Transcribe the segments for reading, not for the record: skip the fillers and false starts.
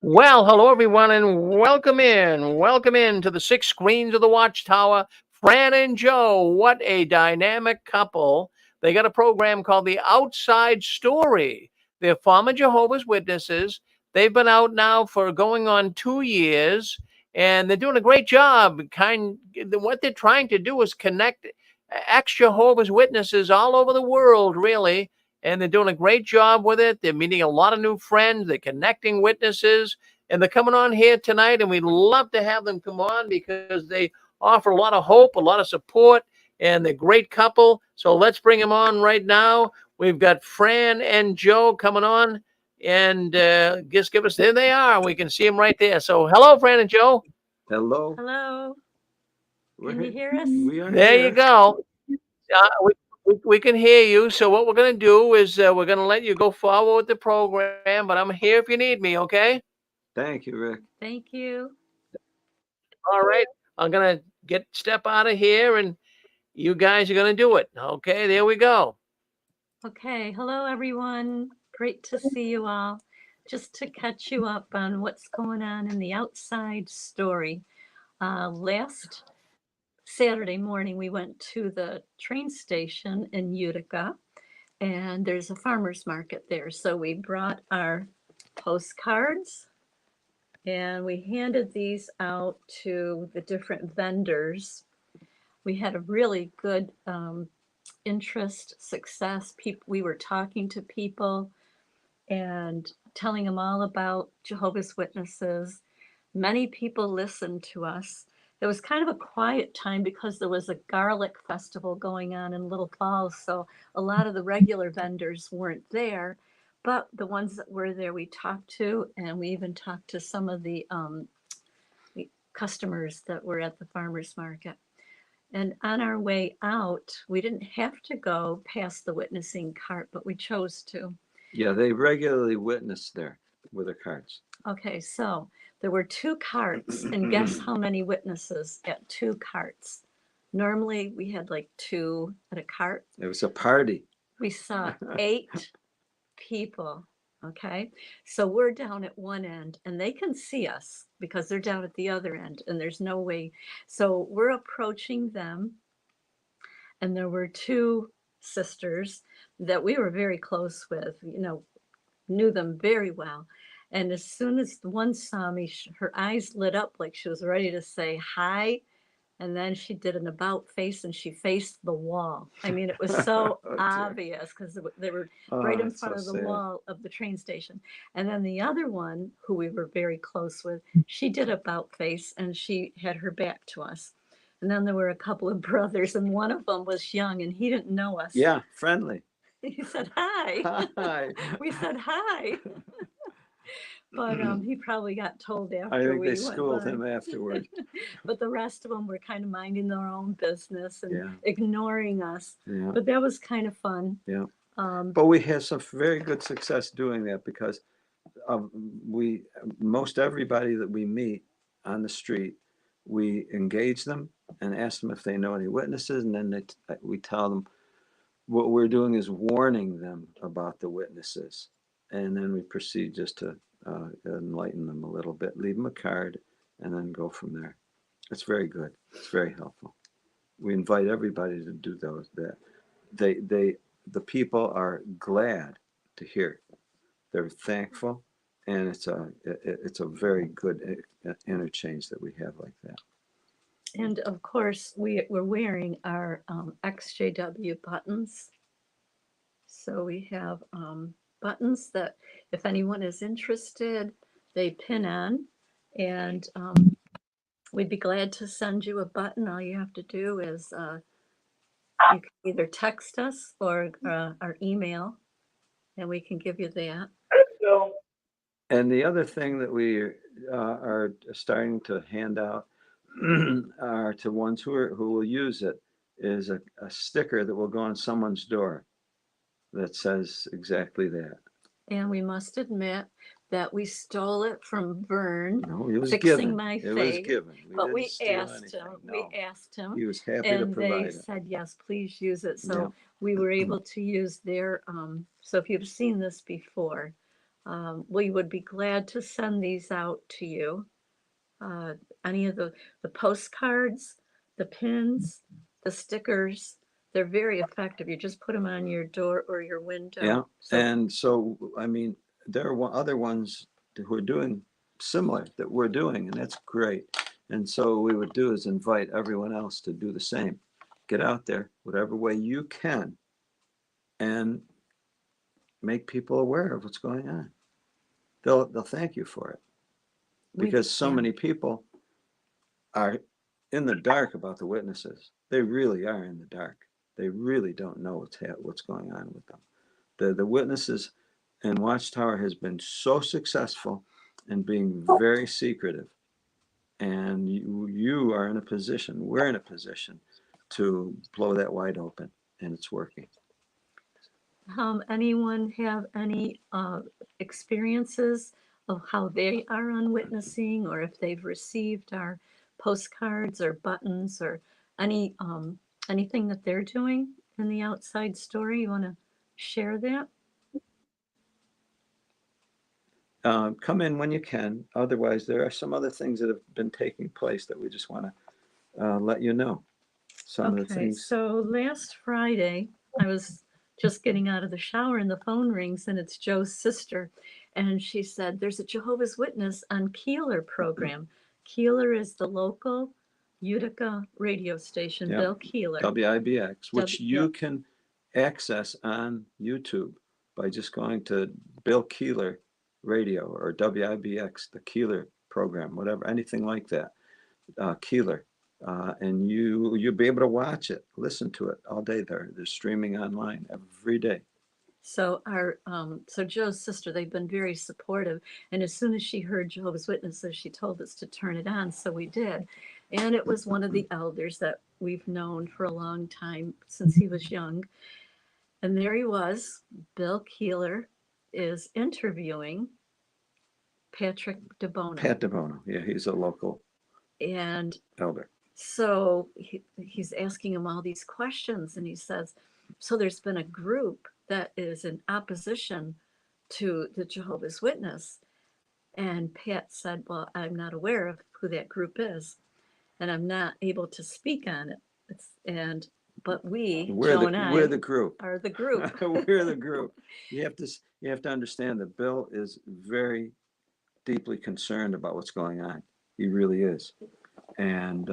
Well, hello everyone, and welcome in. Welcome in to the six screens of the Watchtower. Fran and Joe, what a dynamic couple. They got a program called The Outside Story. They're former Jehovah's Witnesses. They've been out now for going on 2 years, and they're doing a great job. What they're trying to do is connect ex-Jehovah's Witnesses all over the world, really, and they're doing a great job with it. They're meeting a lot of new friends. They're connecting witnesses, and they're coming on here tonight. And we'd love to have them come on because they offer a lot of hope, a lot of support, and they're a great couple. So let's bring them on right now. We've got Fran and Joe coming on, and just give us. There they are. We can see them right there. So hello, Fran and Joe. Hello. Hello. We're Can you here. hear us? We are There you here. go. We can hear you. So what we're going to do is we're going to let you go forward with the program, but I'm here if you need me, okay? Thank you, Rick. Thank you. All right. I'm going to step out of here and you guys are going to do it. Okay, there we go. Okay. Hello, everyone. Great to see you all. Just to catch you up on what's going on in the outside story. Last Saturday morning, we went to the train station in Utica, and there's a farmer's market there. So we brought our postcards and we handed these out to the different vendors. We had a really good interest, success. People, we were talking to people and telling them all about Jehovah's Witnesses. Many people listened to us. It was kind of a quiet time because there was a garlic festival going on in Little Falls, so a lot of the regular vendors weren't there. But the ones that were there, we talked to, and we even talked to some of the customers that were at the farmers market. And on our way out, we didn't have to go past the witnessing cart, but we chose to. Yeah, they regularly witness there with their cards. Okay, so there were two carts, and guess how many witnesses at two carts? Normally, we had like two at a cart. It was a party. We saw 8 people. Okay, so we're down at one end, and they can see us because they're down at the other end, and there's no way. So we're approaching them, and there were two sisters that we were very close with, knew them very well. And as soon as the one saw me, her eyes lit up like she was ready to say hi. And then she did an about face and she faced the wall. I mean, it was so Oh, dear. obvious because they were Oh, right in that's front so of the sad. wall of the train station. And then the other one, who we were very close with, she did about face and she had her back to us. And then there were a couple of brothers, and one of them was young and he didn't know us. Yeah, friendly. He said, hi. Hi. We said, hi. But he probably got told I after think we they went schooled by. him afterward. But the rest of them were kind of minding their own business and Yeah. ignoring us. Yeah. But that was kind of fun. Yeah. Um, But we had some very good success doing that because we most everybody that we meet on the street, we engage them and ask them if they know any witnesses, and then we tell them what we're doing is warning them about the witnesses, and then we proceed just to enlighten them a little bit, leave them a card, and then go from there. It's very good. It's very helpful. We invite everybody to do those. That the people are glad to hear it. They're thankful, and it's a very good interchange that we have like that. and of course, we're wearing our XJW buttons. So we have buttons that if anyone is interested, they pin on. And we'd be glad to send you a button. All you have to do is you can either text us or our email, and we can give you that. And the other thing that we are starting to hand out are to ones who will use it is a sticker that will go on someone's door that says exactly that. And we must admit that we stole it from Vern, No, it was fixing given. my It was face. given. We But didn't we steal asked anything. him. No, We asked him, he was happy to and they provide it. said yes, please use it. Yeah. So we were able to use their. So if you've seen this before, We would be glad to send these out to you. Any of the postcards, the pins, the stickers, they're very effective. You just put them on your door or your window. Yeah. So And so, I mean, there are other ones who are doing similar that we're doing, and that's great. And so what we would do is invite everyone else to do the same. Get out there, whatever way you can, and make people aware of what's going on. They'll thank you for it, because so yeah. many people are in the dark about the witnesses. They really are in the dark. They really don't know what's going on with them. The witnesses and Watchtower has been so successful in being very secretive, and you are in a position, we're in a position to blow that wide open, and it's working. Anyone have any experiences of how they are on witnessing, or if they've received our postcards or buttons or any anything that they're doing in the outside story? You want to share that? Come in when you can. Otherwise, there are some other things that have been taking place that we just want to let you know. Some of the Okay, things. so last Friday, I was just getting out of the shower and the phone rings, and it's Joe's sister. And she said, there's a Jehovah's Witness on Keeler program. Keeler is the local Utica radio station, Yep. Bill Keeler. WIBX, which you Yep. can access on YouTube by just going to Bill Keeler Radio or WIBX, the Keeler program, whatever, anything like that, Keeler. And you'll be able to watch it, listen to it all day there. They're streaming online every day. So so Joe's sister, they've been very supportive. And as soon as she heard Jehovah's Witnesses, she told us to turn it on. So we did. And it was one of the elders that we've known for a long time, since he was young. And there he was. Bill Keeler is interviewing Patrick DeBono. Pat DeBono, yeah, he's a local And elder. so he's asking him all these questions, and he says, so there's been a group that is in opposition to the Jehovah's Witness. And Pat said, well, I'm not aware of who that group is, and I'm not able to speak on it. But Joe and I, we're the group. Are the group. We're the group. You have to understand that Bill is very deeply concerned about what's going on. He really is. And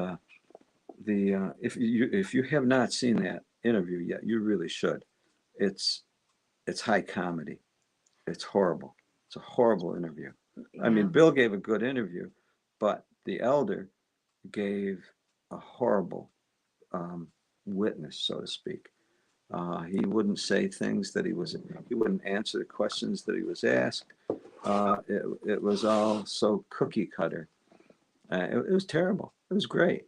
if you have not seen that interview yet, you really should. It's high comedy. It's horrible. It's a horrible interview. Yeah. I mean, Bill gave a good interview, but the elder gave a horrible witness, so to speak. He wouldn't say things that he wouldn't answer the questions that he was asked. It was all so cookie cutter. It was terrible. It was great.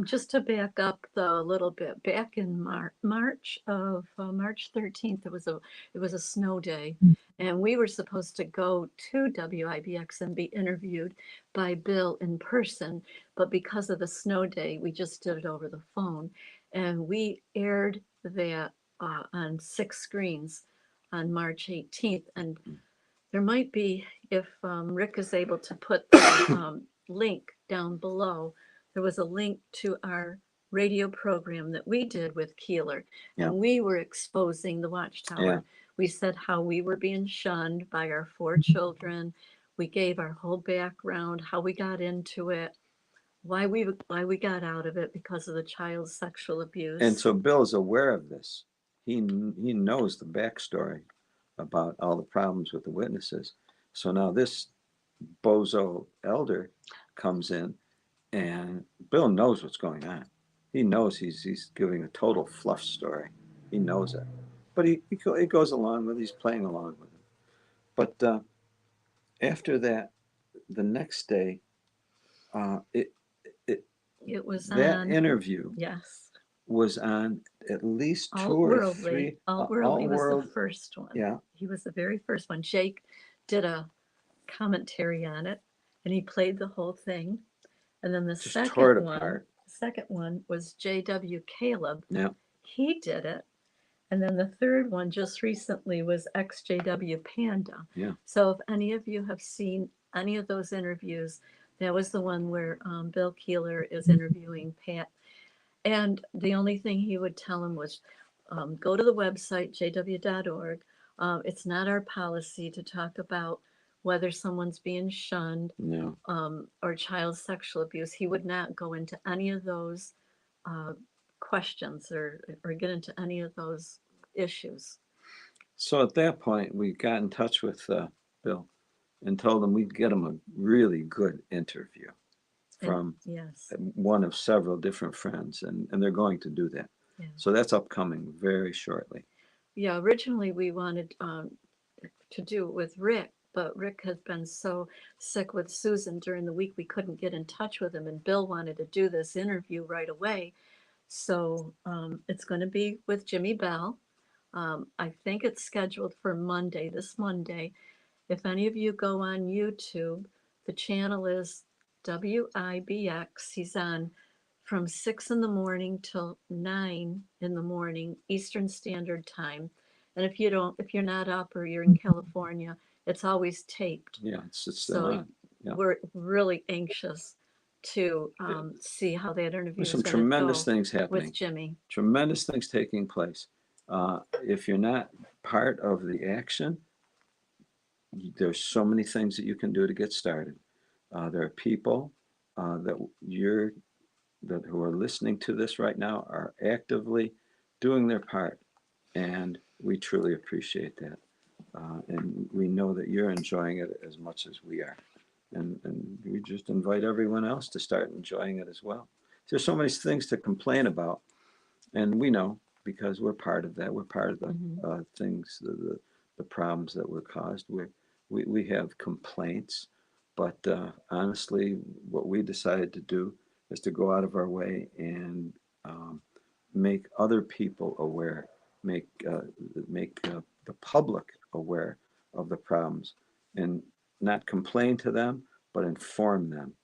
Just to back up a little bit, back in March 13th, it was a snow day, and we were supposed to go to WIBX and be interviewed by Bill in person, but because of the snow day, we just did it over the phone, and we aired that on 6 screens on March 18th, and there might be, if Rick is able to put the link down below, there was a link to our radio program that we did with Keeler, and we were exposing the Watchtower. Yeah. We said how we were being shunned by our 4 children. We gave our whole background, how we got into it, why we got out of it because of the child's sexual abuse. And so Bill is aware of this. He knows the backstory about all the problems with the witnesses. So now this bozo elder comes in, and Bill knows what's going on. He knows he's giving a total fluff story. He knows it, but he goes along with it. He's playing along with it. But after that, the next day, it was that on, interview yes, was on at least 2 Alt or Worldly. 3. Alt Worldly was the first one. Yeah. He was the very first one. Jake did a commentary on it, and he played the whole thing. And then the Just second tore it one, apart. the second one was J.W. Caleb. Yeah. He did it, And then the third one just recently was XJW Panda. Yeah. So if any of you have seen any of those interviews, that was the one where Bill Keeler is interviewing Pat. And the only thing he would tell him was go to the website, jw.org. It's not our policy to talk about whether someone's being shunned No. or child sexual abuse. He would not go into any of those questions or get into any of those issues. So at that point, we got in touch with Bill and told him we'd get him a really good interview from Yes. one of several different friends, and they're going to do that. Yeah. So that's upcoming very shortly. Yeah, originally we wanted to do it with Rick, but Rick has been so sick with Susan during the week we couldn't get in touch with him, and Bill wanted to do this interview right away. So it's going to be with Jimmy Bell. I think it's scheduled for Monday, this Monday. If any of you go on YouTube, the channel is WIBX. He's on from 6 in the morning till 9 in the morning Eastern Standard Time. And if you're not up or you're in California, it's always taped. Yeah, it's still So on. Yeah. we're really anxious to see how that interview There's is some going tremendous to go things happening. with Jimmy. Tremendous things taking place. If you're not part of the action, there's so many things that you can do to get started. There are people that who are listening to this right now are actively doing their part, and we truly appreciate that. And we know that you're enjoying it as much as we are. And we just invite everyone else to start enjoying it as well. There's so many things to complain about, and we know because we're part of that. We're part of the things, the problems that were caused. We have complaints, but honestly, what we decided to do is to go out of our way and make other people aware, make the public aware of the problems, and not complain to them, but inform them.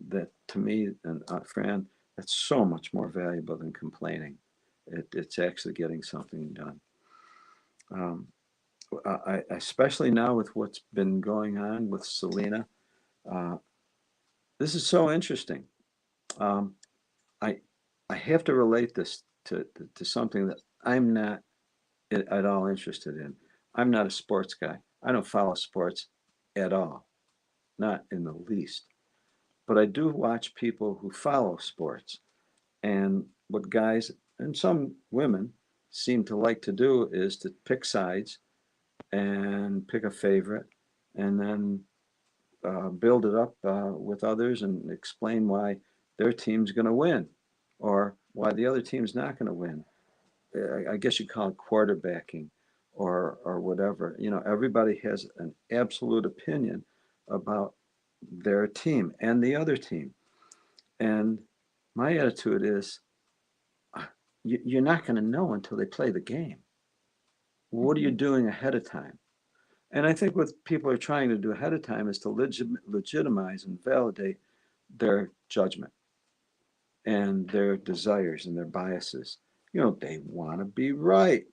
That to me, and Fran, that's so much more valuable than complaining. It's actually getting something done. I especially now with what's been going on with Selena, this is so interesting. I have to relate this to something that I'm not at all interested in. I'm not a sports guy. I don't follow sports at all, not in the least. But I do watch people who follow sports. And what guys and some women seem to like to do is to pick sides and pick a favorite and then build it up with others and explain why their team's going to win or why the other team's not going to win. I guess you call it quarterbacking or whatever. You know, everybody has an absolute opinion about their team and the other team. And my attitude is, you're not going to know until they play the game. What are you doing ahead of time? And I think what people are trying to do ahead of time is to legitimize and validate their judgment and their desires and their biases. You know, they want to be right.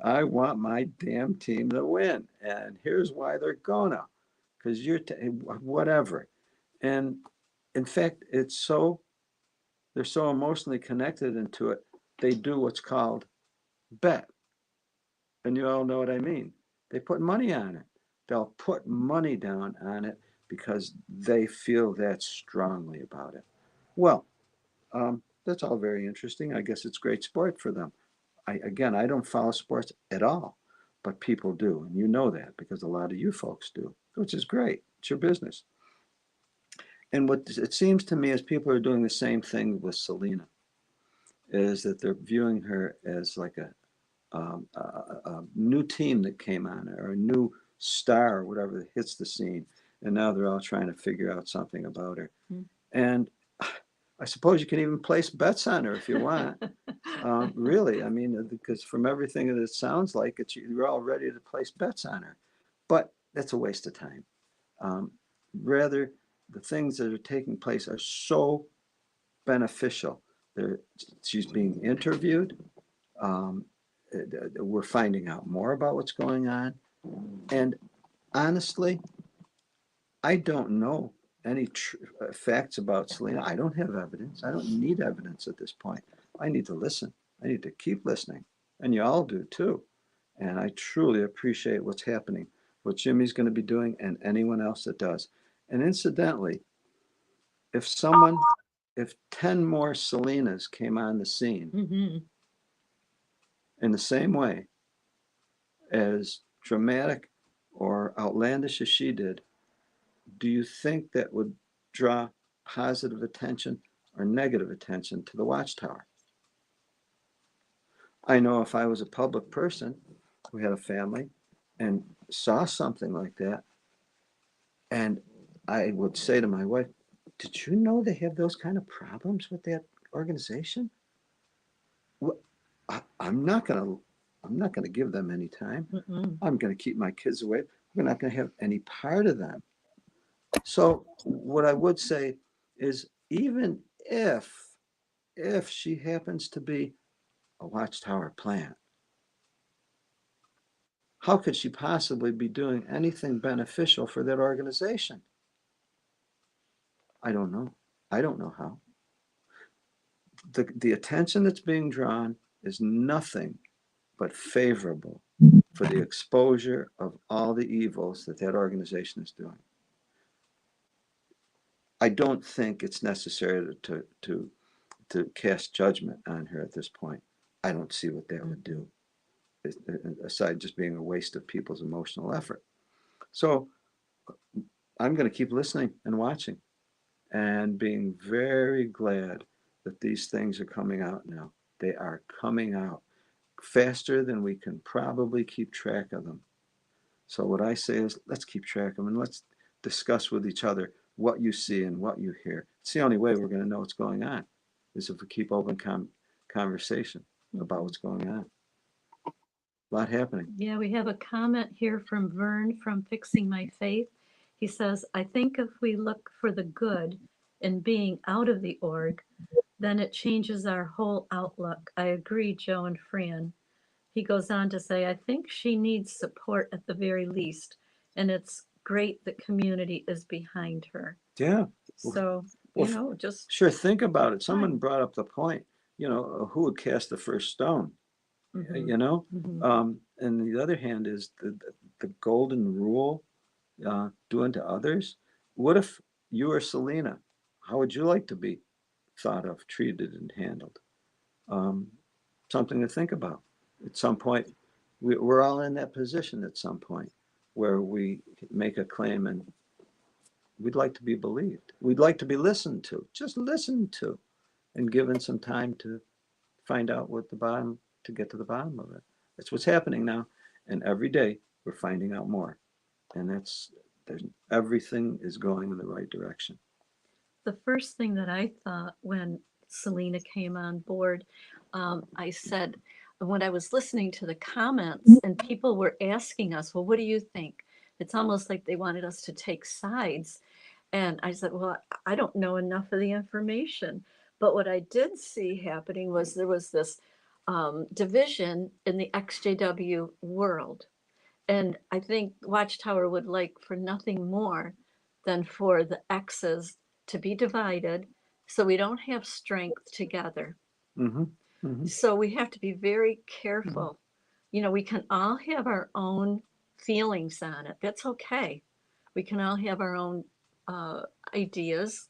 I want my damn team to win. And here's why they're gonna. Because whatever. And in fact, they're so emotionally connected into it, they do what's called bet. And you all know what I mean. They put money on it. They'll put money down on it because they feel that strongly about it. Well, that's all very interesting. I guess it's great sport for them. I don't follow sports at all, but people do. And you know that because a lot of you folks do, which is great. It's your business. And what it seems to me is people are doing the same thing with Selena, is that they're viewing her as like a new team that came on or a new star or whatever that hits the scene. And now they're all trying to figure out something about her. And I suppose you can even place bets on her if you want. Really, I mean, because from everything that it sounds like, you're all ready to place bets on her. But that's a waste of time. Rather, the things that are taking place are so beneficial. She's being interviewed. We're finding out more about what's going on. And honestly, I don't know any facts about Selena. I don't have evidence. I don't need evidence at this point. I need to listen. I need to keep listening. And you all do too. And I truly appreciate what's happening, what Jimmy's going to be doing, and anyone else that does. And incidentally, if 10 more Selenas came on the scene in the same way, as dramatic or outlandish as she did, do you think that would draw positive attention or negative attention to the Watchtower? I know if I was a public person who had a family and saw something like that, and I would say to my wife, did you know they have those kind of problems with that organization? Well, I'm not gonna give them any time. I'm gonna keep my kids away. We're not gonna have any part of them. So what I would say is, even if she happens to be a Watchtower plant, how could she possibly be doing anything beneficial for that organization? I don't know. I don't know how. The attention that's being drawn is nothing but favorable for the exposure of all the evils that organization is doing. I don't think it's necessary to cast judgment on her at this point. I don't see what that would do, aside just being a waste of people's emotional effort. So I'm going to keep listening and watching and being very glad that these things are coming out now. They are coming out faster than we can probably keep track of them. So what I say is, let's keep track of them and let's discuss with each other what you see and what you hear. It's the only way we're going to know what's going on, is if we keep open conversation about what's going on. A lot happening. Yeah, we have a comment here from Vern from Fixing My Faith. He says, I think if we look for the good in being out of the org, then it changes our whole outlook. I agree, Joe and Fran. He goes on to say, I think she needs support at the very least, and it's great the community is behind her. Yeah. So, Well, just sure, think about it. Someone brought up the point, who would cast the first stone? And the other hand is the golden rule, do unto others. What if you were Selena? How would you like to be thought of, treated, and handled? Something to think about. At some point, we're all in that position at some point where we make a claim and we'd like to be believed. We'd like to be listened to, just listened to, and given some time to find out to get to the bottom of it. That's what's happening now. And every day we're finding out more. And everything is going in the right direction. The first thing that I thought when Selena came on board, I said, when I was listening to the comments and people were asking us, well, what do you think? It's almost like they wanted us to take sides. And I said, well, I don't know enough of the information. But what I did see happening was there was this division in the XJW world. And I think Watchtower would like for nothing more than for the X's to be divided so we don't have strength together. So we have to be very careful. We can all have our own feelings on it. That's okay. We can all have our own ideas,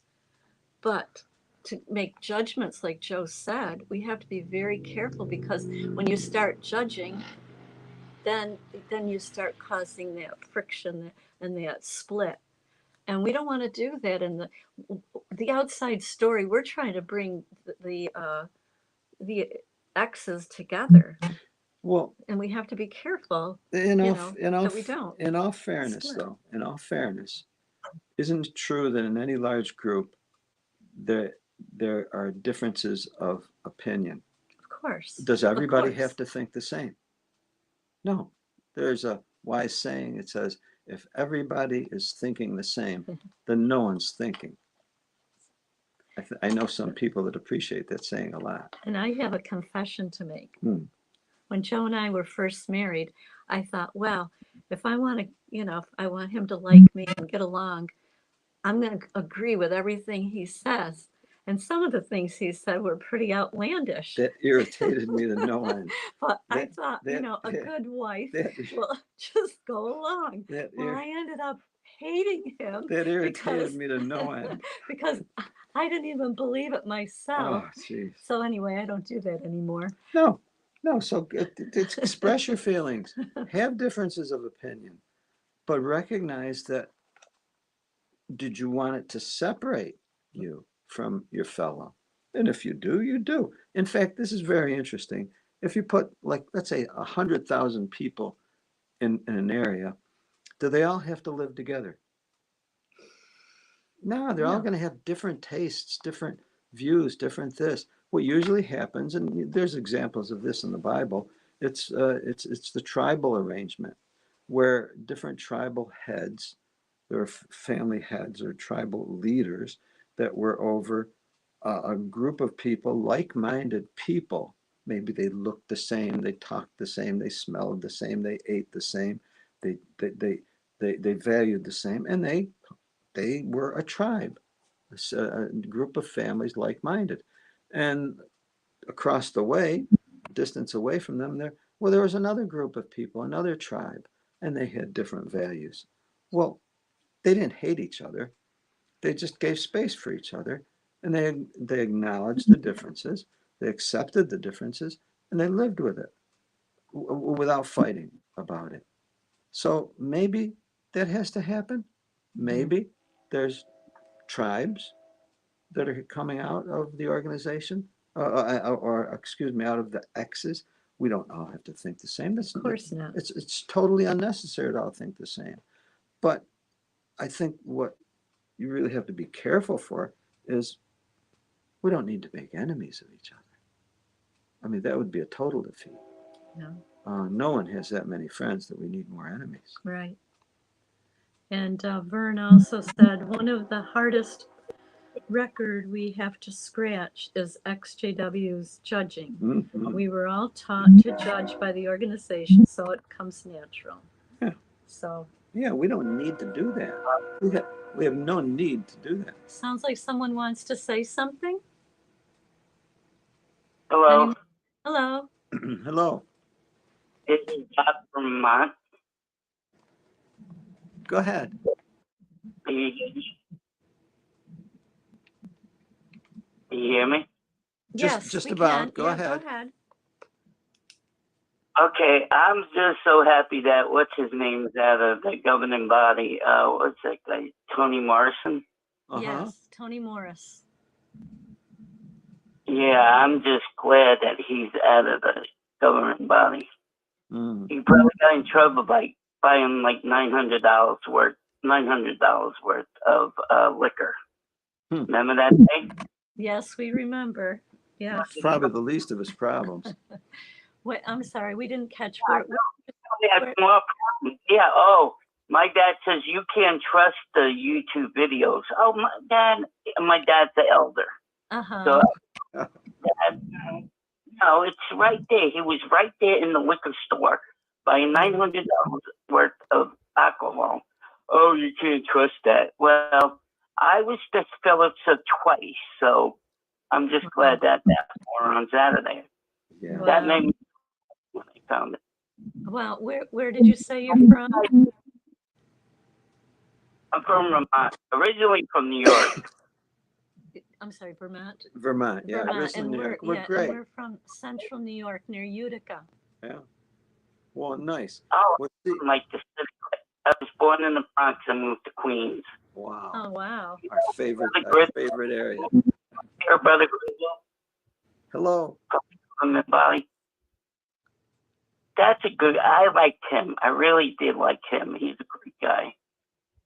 but to make judgments, like Joe said, we have to be very careful, because when you start judging, then you start causing that friction and that split. And we don't want to do that in the outside story. We're trying to bring the X's together. Well, and we have to be careful, that we don't. In all fairness, isn't it true that in any large group there are differences of opinion? Of course. Does everybody have to think the same? No. There's a wise saying. It says, if everybody is thinking the same, then no one's thinking. I know some people that appreciate that saying a lot. And I have a confession to make. when Joe and I were first married, I thought, well, if I want to, if I want him to like me and get along, I'm going to agree with everything he says. And some of the things he said were pretty outlandish. That irritated me to no end. But I That- thought, a good wife That, will just go along. that, Well, ir- I ended up hating him that irritated because me to no end. because I didn't even believe it myself. Oh, jeez. So anyway, I don't do that anymore. No. So it's express your feelings. Have differences of opinion, but recognize that. Did you want it to separate you from your fellow? And if you do, you do. In fact, this is very interesting. If you put, like, let's say 100,000 people in an area, do they all have to live together? No, they're all No. going to have different tastes, different views, different this. What usually happens, and there's examples of this in the Bible, it's the tribal arrangement where different tribal heads, there are family heads or tribal leaders that were over a group of people, like-minded people. Maybe they looked the same, they talked the same, they smelled the same, they ate the same, they valued the same, and they were a tribe, a group of families like-minded. And across the way, distance away from them, there was another group of people, another tribe, and they had different values. Well, they didn't hate each other. They just gave space for each other, and they acknowledged the differences, they accepted the differences, and they lived with it without fighting about it. So maybe that has to happen. Maybe there's tribes that are coming out of the organization, or excuse me, out of the X's. We don't all have to think the same. Of course not. It's totally unnecessary to all think the same. But I think what you really have to be careful for is we don't need to make enemies of each other. I mean, that would be a total defeat. No. No one has that many friends that we need more enemies. Right. And Vern also said one of the hardest record we have to scratch is XJW's judging. Mm-hmm. We were all taught to judge by the organization, so it comes natural. Yeah. So. Yeah, we don't need to do that. We have no need to do that. Sounds like someone wants to say something. Hello. Hello. Hello. This is Bob from Vermont. Go ahead. Can you hear me? Can you hear me? Just about. Go ahead. Go ahead. Okay, I'm just so happy that what's his name is out of the governing body. What's that guy? Tony Morrison. Uh-huh. Yes, Tony Morris. Yeah, I'm just glad that he's out of the governing body. Mm. He probably got in trouble by buying like $900 worth of liquor. Remember that thing? Yes, we remember. Yes. It's probably the least of his problems. Wait, I'm sorry, we didn't catch where more problems. Yeah. Oh, my dad says you can't trust the YouTube videos. Oh, my dad's the elder. So, no, it's right there. He was right there in the liquor store buying $900 worth of alcohol. Oh, you can't trust that. Well, I was to Phillips twice, so I'm just glad that moron's out of there. Yeah. Wow. That made me when I found it. Well, where did you say you're from? I'm from Vermont, originally from New York. I'm sorry, Vermont. Vermont, yeah. Vermont. And And we're great. we're from central New York near Utica. Yeah. Well, nice. Oh, What's like the city. I was born in the Bronx and moved to Queens. Wow. Oh, wow. Our favorite area. Your brother Grizzle Hello. from the Valley. That's a good. I liked him. I really did like him. He's a great guy.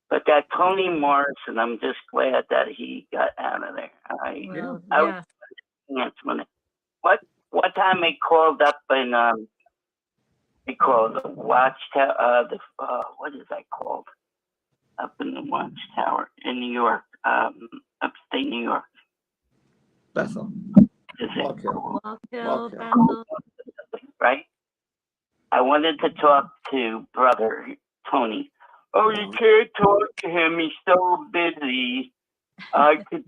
But that Tony Morrison, I'm just glad that he got out of there. I was when what time they called up and they called the Watchtower. What is that called? Up in the Watchtower in New York, upstate New York. Bethel. Is it Walk Hill. Walk Hill, Walk Hill. Bethel. right? I wanted to talk to brother Tony. Oh, you can't talk to him. He's so busy. I could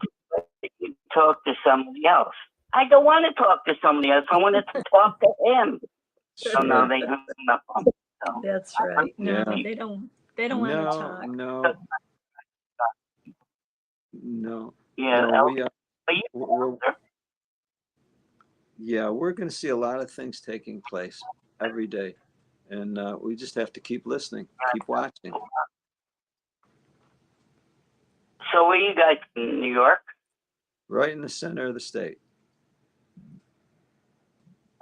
talk to somebody else. I don't want to talk to somebody else. I wanted to talk to him. Sure. So now they hung up on me. So. That's right. No, Yeah. they don't want to talk. No. Yeah. No, we're going to see a lot of things taking place every day. And we just have to keep listening, keep watching. So where you guys in New York? Right in the center of the state.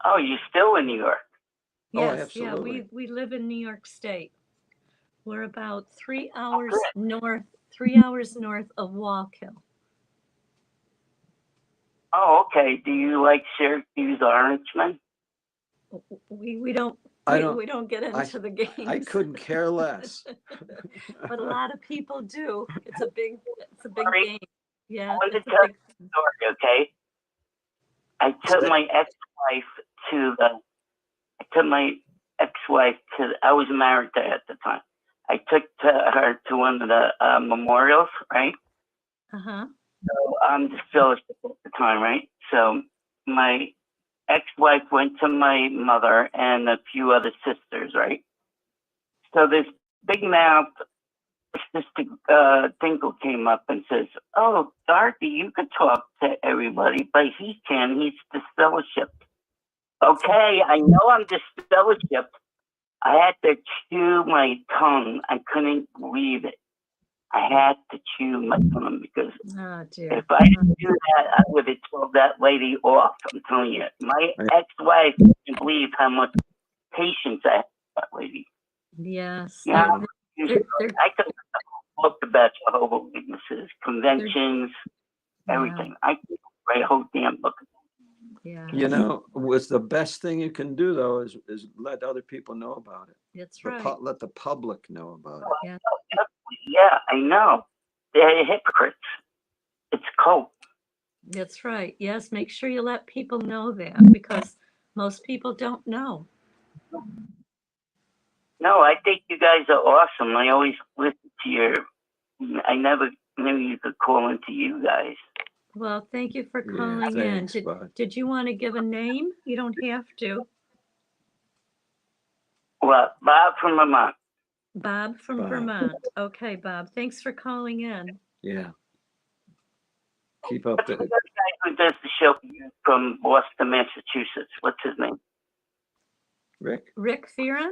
Oh, you're still in New York? Yes, absolutely. yeah, we live in New York State. We're about 3 hours north of Wallkill. Oh, okay. Do you like Syracuse Orangemen? We don't get into the games. I couldn't care less. But a lot of people do. It's a big game. Yeah. I want to tell you a story, okay? I took my ex-wife to I was married to her at the time. I took her to one of the memorials, right? Uh-huh. So I'm just fellowship at the time, right? So my ex-wife went to my mother and a few other sisters, right? So this big mouth Sister Tinkle came up and says, "Oh, Dorothy, you could talk to everybody, but he can. He's disfellowshipped." Okay, I know I'm disfellowshipped. I had to chew my tongue. I couldn't believe it. I had to chew my tongue because if I didn't do that, I would have told that lady off. I'm telling you. My ex-wife didn't believe how much patience I had with that lady. Yes. Yeah. I could look about Jehovah's Witnesses, conventions, everything. I could write a whole damn book. Yeah. You know, what's the best thing you can do though is let other people know about it. That's right. Let the public know about it. Yeah. Yeah, I know. They're hypocrites. It's cult. That's right. Yes, make sure you let people know that because most people don't know. No, I think you guys are awesome. I always listen to your. I never knew you could call into you guys. Well, thank you for calling thanks, in. bud. Did you want to give a name? You don't have to. Well, Bob from Vermont. Bob from Vermont. Okay, Bob. Thanks for calling in. Yeah. Keep up the. What's the guy who does the show from Boston, Massachusetts? What's his name? Rick Fearon?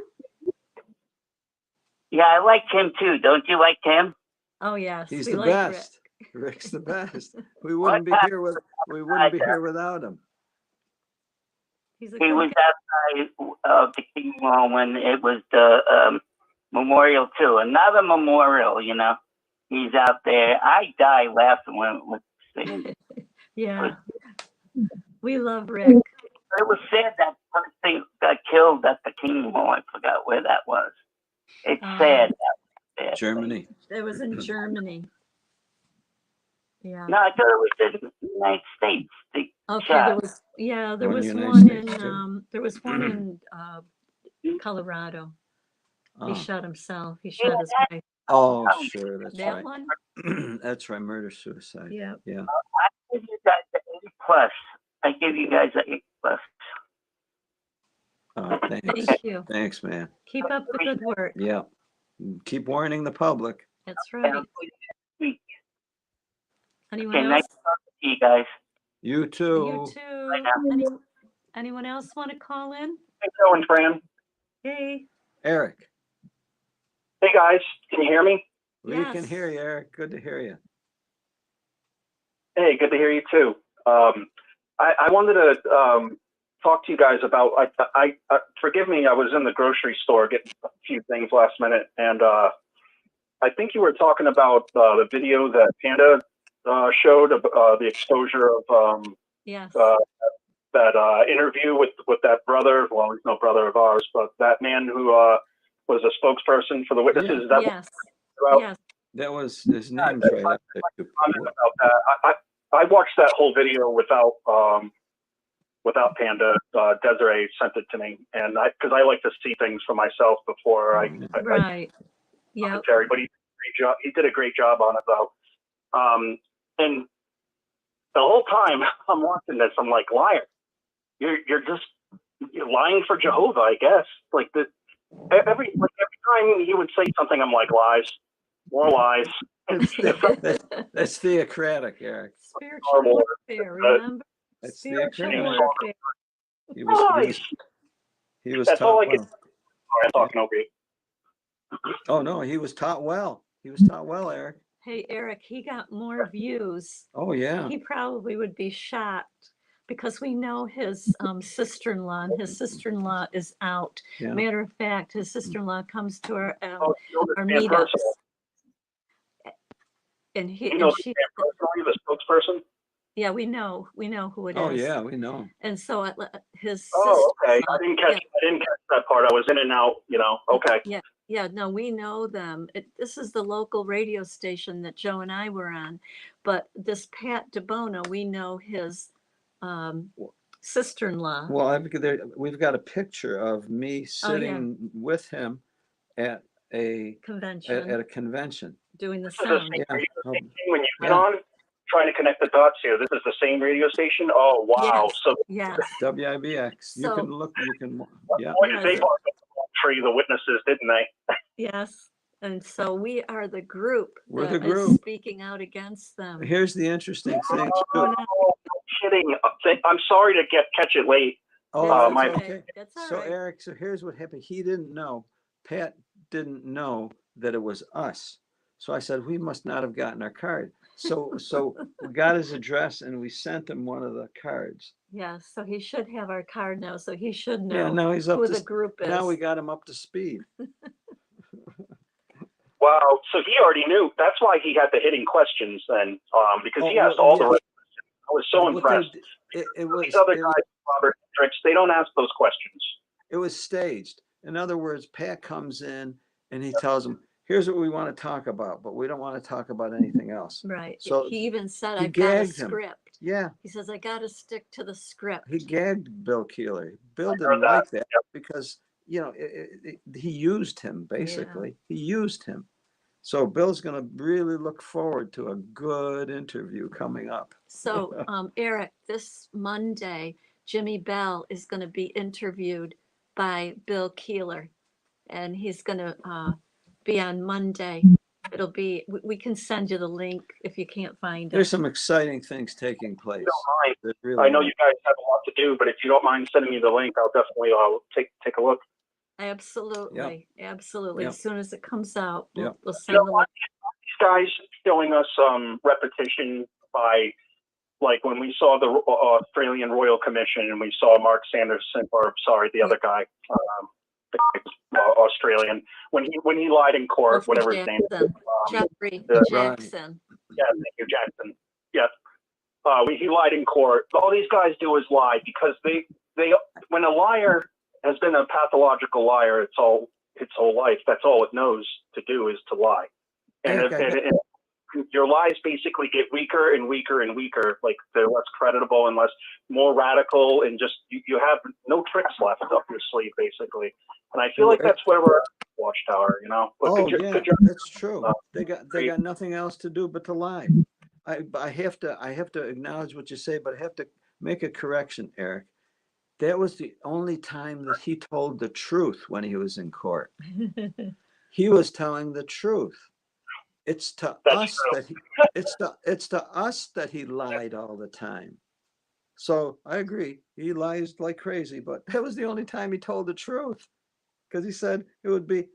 Yeah, I like him too. Don't you like him? Oh yes, He's we the like best. Rick's the best. We wouldn't be here without him. He was outside of the King Mall when it was the memorial too. Another memorial, you know. He's out there. I die laughing when it was singing. Yeah. We love Rick. It was sad that person got killed at the King Mall. I forgot where that was. It's sad. Germany. It was in Germany. Yeah. No, I thought it was in the United States. Okay, there was one in Colorado. He shot himself. He shot his wife. Oh, sure, that's that right. one? That's right, murder suicide. Yeah. Yeah. I give you guys an A+. I give you guys an A+. Oh, thanks. Thank you. Thanks, man. Keep up the good work. Yeah. Keep warning the public. That's right. Anyone else? Nice talking to you guys. You too. You too. Anyone else want to call in? Hey, Joe and Fran. Hey. Eric. Hey, guys. Can you hear me? We can hear you, Eric. Good to hear you. Hey, good to hear you too. I wanted to talk to you guys about. I forgive me. I was in the grocery store getting a few things last minute, and I think you were talking about the video that Panda showed of the exposure of that interview with that brother. Well, he's no brother of ours, but that man who was a spokesperson for the witnesses. Yeah. Is that Yes. That was his name's right up there. Comment about that. I watched that whole video without without Panda. Desiree sent it to me, and because I like to see things for myself before I right. Yeah. But he did a great job on it though. And the whole time I'm watching this, I'm like, liar. You're lying for Jehovah, I guess. Like every time he would say something, I'm like, lies, more lies. That's theocratic, Eric. Spiritual warfare, remember? That's Spiritual theocratic. warfare. He was That's all taught I can. well. Sorry, I'm talking over you. Oh no, he was taught well. He was taught well, Eric. Hey, Eric, he got more views. Oh yeah. He probably would be shocked because we know his sister-in-law, and his sister-in-law is out. Yeah. Matter of fact, his sister-in-law comes to our meetups. meetups. And she, the spokesperson. Yeah, we know who it is. Oh yeah, we know. And so his. Oh, okay. I didn't catch that part. I was in and out. Okay. Yeah. No, we know them. This is the local radio station that Joe and I were on, but this Pat DeBona, we know his sister-in-law. Well, we've got a picture of me sitting with him at a convention. At a convention. Doing the sound. When you get on, trying to connect the dots here. This is the same radio station. Oh wow! Yes. So yes, WIBX. You can look. You can. Yeah. Boy, did they tree the witnesses, didn't they? Yes. And so we are the group. We're that the group is speaking out against them. Here's the interesting thing. No kidding. I'm sorry to catch it late. Oh, That's okay. That's all So right. Eric, here's what happened. He didn't know. Pat didn't know that it was us. So I said, we must not have gotten our card. So we got his address and we sent him one of the cards. Yeah, so he should have our card now, so he should know Yeah, now he's up who to the group is. Now we got him up to speed. Wow. So he already knew. That's why he had the hitting questions then, because he asked all the questions. I was so impressed. These other guys, Robert Hendricks, they don't ask those questions. It was staged. In other words, Pat comes in and he tells them, here's what we want to talk about, but we don't want to talk about anything else. Right. So he even said, he I've got a gagged him. script. Yeah. He says, I got to stick to the script. He gagged Bill Keeler. Bill didn't like that because, he used him, basically. Yeah. He used him. So Bill's going to really look forward to a good interview coming up. So, Eric, this Monday, Jimmy Bell is going to be interviewed by Bill Keeler, and he's going to be on Monday. It'll be, we can send you the link if you can't find it. There's some exciting things taking place. Really I know you guys have a lot to do, but if you don't mind sending me the link, I'll definitely take a look. Absolutely. Yep. Absolutely. Yep. As soon as it comes out, we'll Yep. send the link. These guys showing us repetition by, like when we saw the Australian Royal Commission and we saw Mark Sanderson, or sorry, the other guy, Australian, when he lied in court, whatever his name is. Jeffrey Jackson. Yeah, thank you, Jackson. Yeah. He lied in court. All these guys do is lie because they when a liar has been a pathological liar its whole life, that's all it knows to do is to lie. And your lies basically get weaker and weaker and weaker. Like they're less credible and more radical, and just you have no tricks left up your sleeve, basically. And I feel like that's where we're at, Watchtower, But that's true. They got nothing else to do but to lie. I have to acknowledge what you say, but I have to make a correction, Eric. That was the only time that he told the truth when he was in court. He was telling the truth. It's to us that he lied all the time. So I agree, he lies like crazy, but that was the only time he told the truth, because he said it would be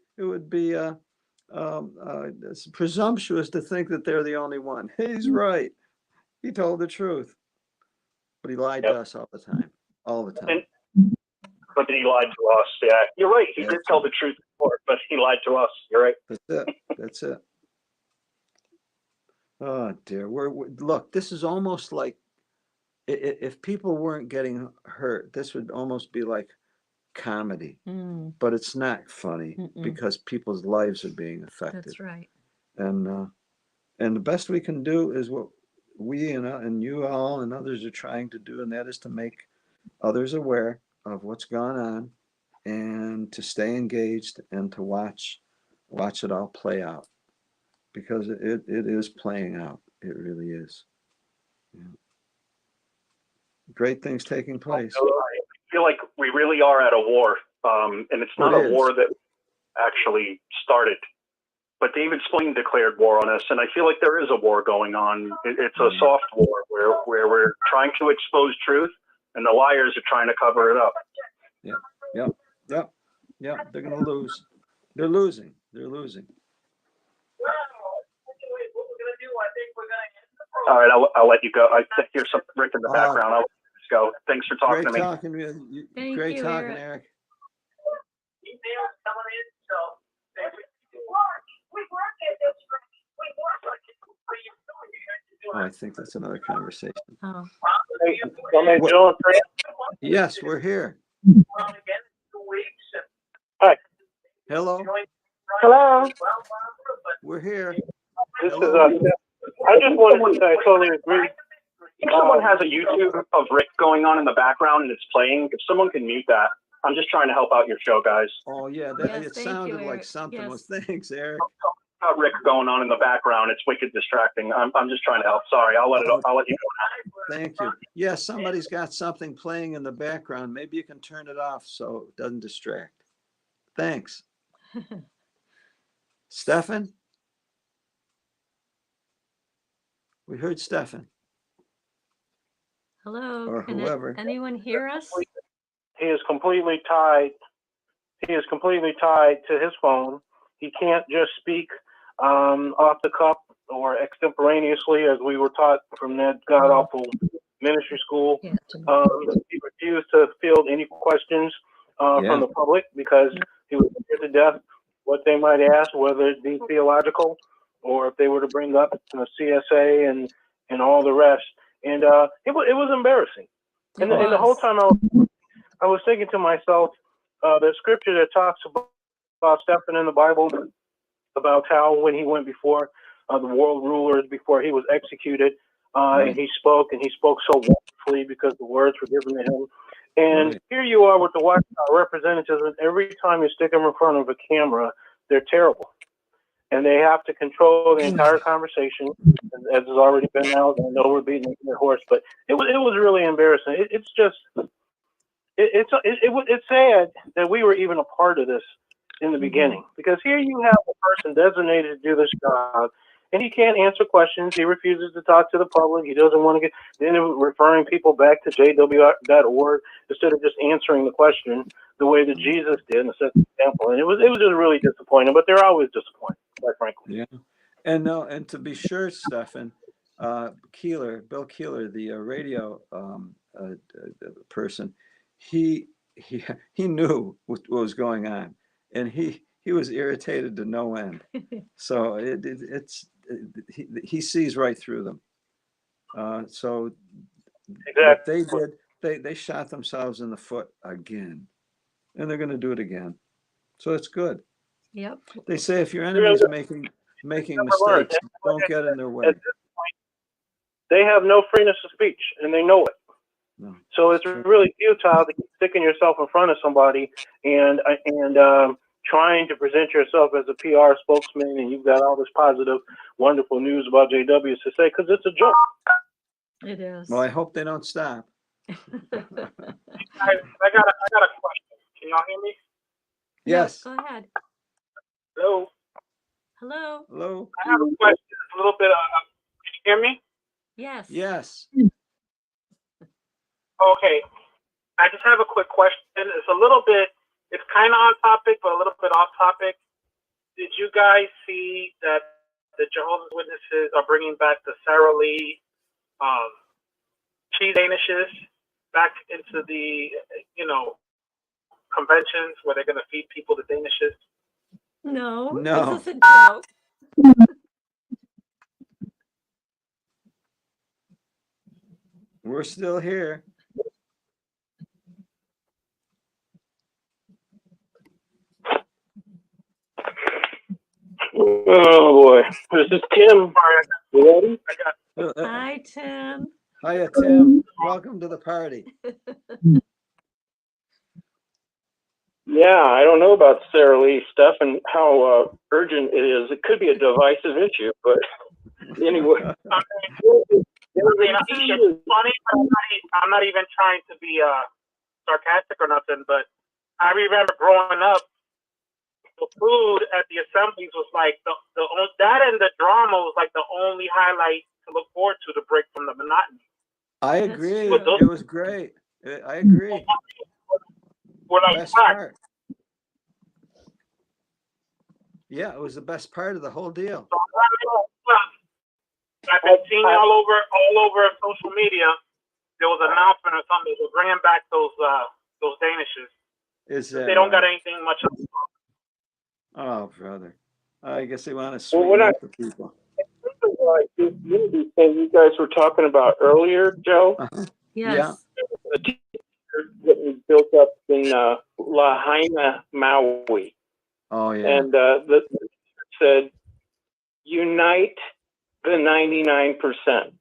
it's presumptuous to think that they're the only one. He's right. He told the truth, but he lied to us all the time. But then he lied to us. Yeah, you're right. He did tell the truth in court, but he lied to us. You're right. That's it. Oh dear. Look, this is almost like if people weren't getting hurt, this would almost be like comedy. But it's not funny because people's lives are being affected. That's right. And the best we can do is what we and you all and others are trying to do, and that is to make others aware of what's going on, and to stay engaged and to watch it all play out, because it is playing out. It really is. Yeah. Great things taking place. I feel like we really are at a war, and it's not a war that actually started. But David Spling declared war on us, and I feel like there is a war going on. It's a soft war where we're trying to expose truth, and the liars are trying to cover it up. Yep. They're going to lose. They're losing. All right, I'll let you go. I hear some Rick in the background. I'll let you go. Thanks for talking to me. Great talking, Eric. Oh, I think that's another conversation. Oh. Yes, we're here. Hi. Hello. Hello. We're here. This is I just wanted to say I totally agree. If someone has a YouTube of Rick going on in the background and it's playing, if someone can mute that. I'm just trying to help out your show, guys. Oh yeah, it sounded like something was. Thanks, Eric. Got Rick going on in the background. It's wicked distracting. I'm just trying to help. Sorry, I'll let you go. Thank you. Yeah, somebody's got something playing in the background. Maybe you can turn it off so it doesn't distract. Thanks. Stefan? We heard Stefan. Hello. Or whoever. Anyone hear us? He is completely tied. He is completely tied to his phone. He can't just speak off the cuff or extemporaneously, as we were taught from that god awful ministry school. He refused to field any questions from the public because he was scared to death what they might ask, whether it be theological or if they were to bring up CSA and all the rest. And it was embarrassing. And the whole time I was thinking to myself, the scripture that talks about Stephen in the Bible, about how when he went before the world rulers, before he was executed, and he spoke so wonderfully because the words were given to him. And here you are with the White House representatives, and every time you stick them in front of a camera, they're terrible. And they have to control the entire conversation, as has already been out. I know we're beating their horse, but it was really embarrassing. It's sad that we were even a part of this in the beginning, because here you have a person designated to do this job, and he can't answer questions. He refuses to talk to the public. He doesn't want to get, then referring people back to jw.org instead of just answering the question the way that Jesus did and set the example. And it was just really disappointing, but they're always disappointing, quite frankly. Yeah. And to be sure, Stefan, Bill Keeler, the radio person, he knew what was going on, and he was irritated to no end. So he sees right through them. So exactly what they did, they shot themselves in the foot again, and they're going to do it again. So it's good. Yep. They say if your enemy is making mistakes, don't get in their way. At this point, they have no freeness of speech, and they know it. No, so it's really futile to keep sticking yourself in front of somebody and trying to present yourself as a PR spokesman, and you've got all this positive, wonderful news about JWs to say, because it's a joke. It is. Well, I hope they don't stop. I got a question. Can y'all hear me? Yes. Go ahead. Hello. Hello. Hello. I have a question. A little bit. Can you hear me? Yes. Yes. Okay. I just have a quick question. It's kind of on topic, but a little bit off topic. Did you guys see that the Jehovah's Witnesses are bringing back the Sara Lee cheese danishes back into the, conventions where they're going to feed people the danishes? No. This is a joke. We're still here. Oh boy, this is Tim. You ready? Hi, Tim. Hiya, Tim. Welcome to the party. Hey, Yeah, I don't know about Sarah Lee stuff and how urgent it is. It could be a divisive issue, but anyway. It's funny, but I'm not even trying to be sarcastic or nothing, but I remember growing up, the food at the assemblies was like that, and the drama was like the only highlight to look forward to break from the monotony. I agree. It was great. I agree. Best part. Yeah, it was the best part of the whole deal. I've been seeing all over social media. There was an announcement or something. They're bringing back those Danishes. They don't got anything much else. Oh, brother. I guess they want to sweeten up the people. Like this unity thing you guys were talking about earlier, Joe. Yes. Yeah. The teacher that was built up in Lahaina, Maui. Oh, yeah. And the said, unite the 99%.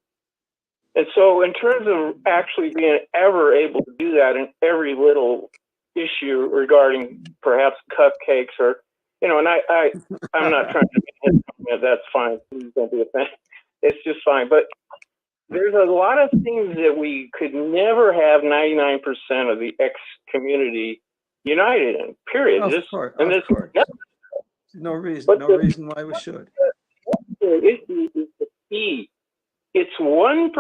And so in terms of actually being ever able to do that in every little issue regarding perhaps cupcakes or, you know, and I'm not trying to be that's fine. Please don't be offended. It's just fine. But there's a lot of things that we could never have 99% of the X community united in, period. Of course. No reason why we should. The issue is the key. It's 1%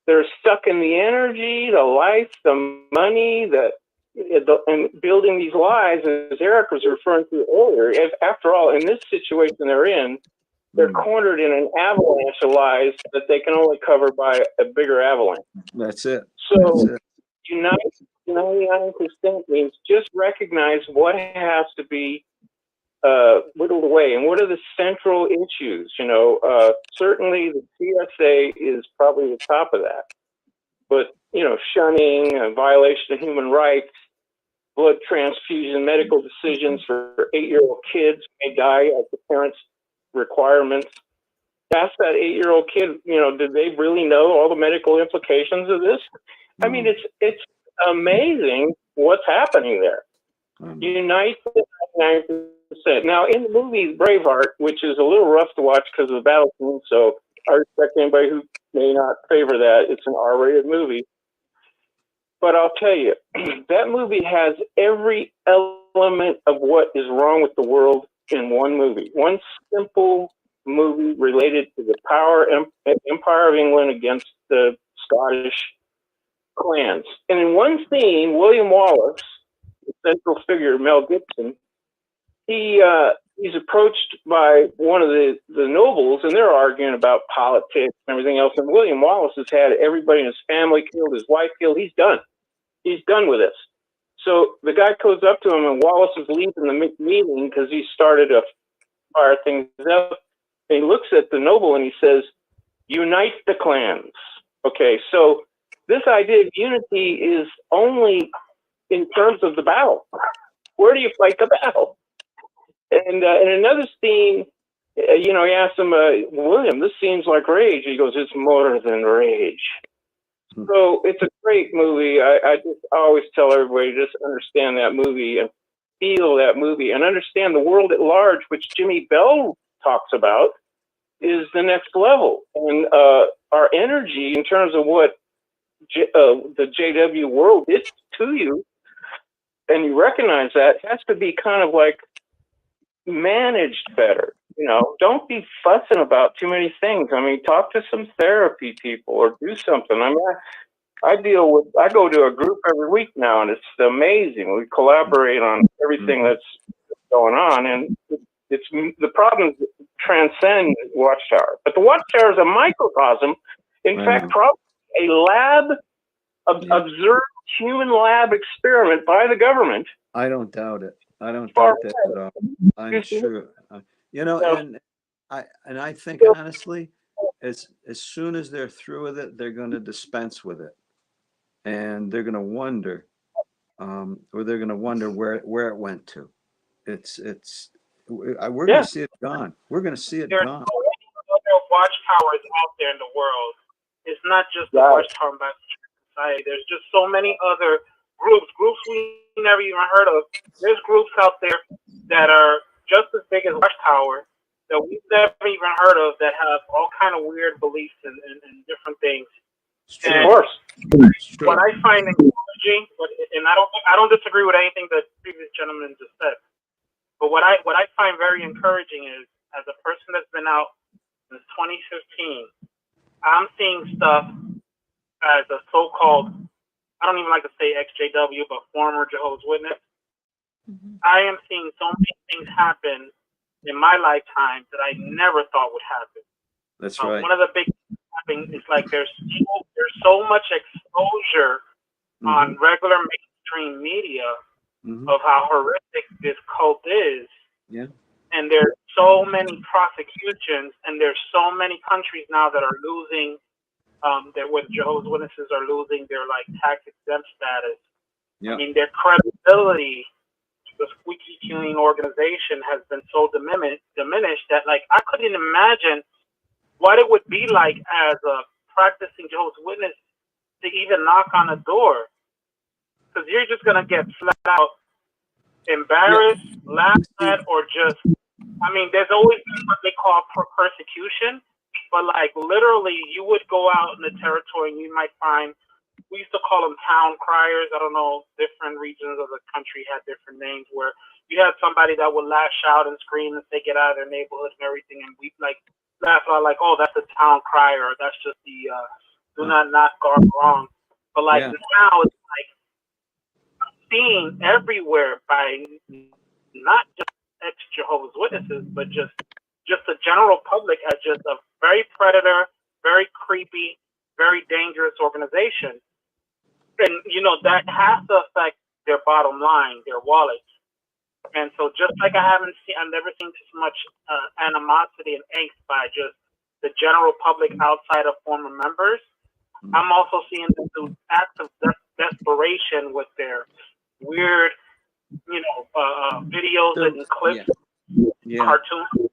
that are stuck in the energy, the life, the money, and building these lives, as Eric was referring to earlier. After all, in this situation they're in, they're cornered in an avalanche of lies that they can only cover by a bigger avalanche. That's it. So, unite 99% means just recognize what has to be whittled away, and what are the central issues. You know, certainly the CSA is probably the top of that, but you know, shunning, a violation of human rights, blood transfusion, medical decisions for 8-year-old kids may die at the parents' requirements. Ask that 8-year-old kid, you know, did they really know all the medical implications of this? I mean, it's amazing what's happening there. Unite the 99%. Now, in the movie Braveheart, which is a little rough to watch because of the battle scene, so I respect anybody who may not favor that. It's an R-rated movie. But I'll tell you, that movie has every element of what is wrong with the world in one movie. One simple movie related to the Empire of England against the Scottish clans. And in one scene, William Wallace, the central figure, Mel Gibson, he's approached by one of the nobles, and they're arguing about politics and everything else. And William Wallace has had everybody in his family killed, his wife killed. He's done. He's done with this. So the guy goes up to him, and Wallace is leaving the meeting because he started to fire things up. And he looks at the noble and he says, "Unite the clans." Okay, so this idea of unity is only in terms of the battle. Where do you fight the battle? And in another scene, you know, he asked him, "William, this seems like rage." He goes, "It's more than rage." So it's a great movie. I always tell everybody, just understand that movie and feel that movie and understand the world at large, which Jimmy Bell talks about, is the next level. And our energy in terms of what the JW world is to you, and you recognize that, has to be kind of like managed better. You know, don't be fussing about too many things. I mean, talk to some therapy people or do something. I mean, I go to a group every week now, and it's amazing. We collaborate on everything that's going on, and it's the problems transcend Watchtower. But the Watchtower is a microcosm. In fact, probably a lab, observed human lab experiment by the government. I don't doubt it. I don't doubt that at all. I'm sure. You know, and I think honestly, as soon as they're through with it, they're going to dispense with it, and they're going to wonder, or they're going to wonder where it went to. We're going to see it gone. We're going to see it There's gone. so many other watchtowers out there in the world. It's not just the Watchtower Society. There's just so many other groups we never even heard of. There's groups out there that are just as big as Watchtower that we've never even heard of that have all kind of weird beliefs and different things. Of course. What I find encouraging, and I don't disagree with anything that the previous gentleman just said, but what I find very encouraging is, as a person that's been out since 2015, I'm seeing stuff as a so-called, I don't even like to say XJW, but former Jehovah's Witness. I am seeing so many things happen in my lifetime that I never thought would happen. That's right. One of the big things is like there's so much exposure on regular mainstream media of how horrific this cult is. Yeah. And there's so many prosecutions, and there's so many countries now that are losing, where the Jehovah's Witnesses are losing their like tax exempt status. Yeah. I mean, their credibility, the squeaky clean organization, has been so diminished that like I couldn't imagine what it would be like as a practicing Jehovah's Witness to even knock on a door, because you're just gonna get flat out embarrassed, laughed at, or just, I mean, there's always been what they call persecution, but like literally you would go out in the territory and you might find, we used to call them town criers. I don't know, different regions of the country had different names, where you had somebody that would lash out and scream as they get out of their neighborhood and everything, and we like laugh out like, oh, that's a town crier, or that's just the do not knock guard wrong. But like now it's like seen everywhere by not just ex-Jehovah's Witnesses, but just the general public as just a very predator, very creepy, very dangerous organization. And, you know, that has to affect their bottom line, their wallets. And so just like I've never seen this much animosity and angst by just the general public outside of former members, I'm also seeing them do acts of desperation with their weird, you know, videos and clips, cartoons.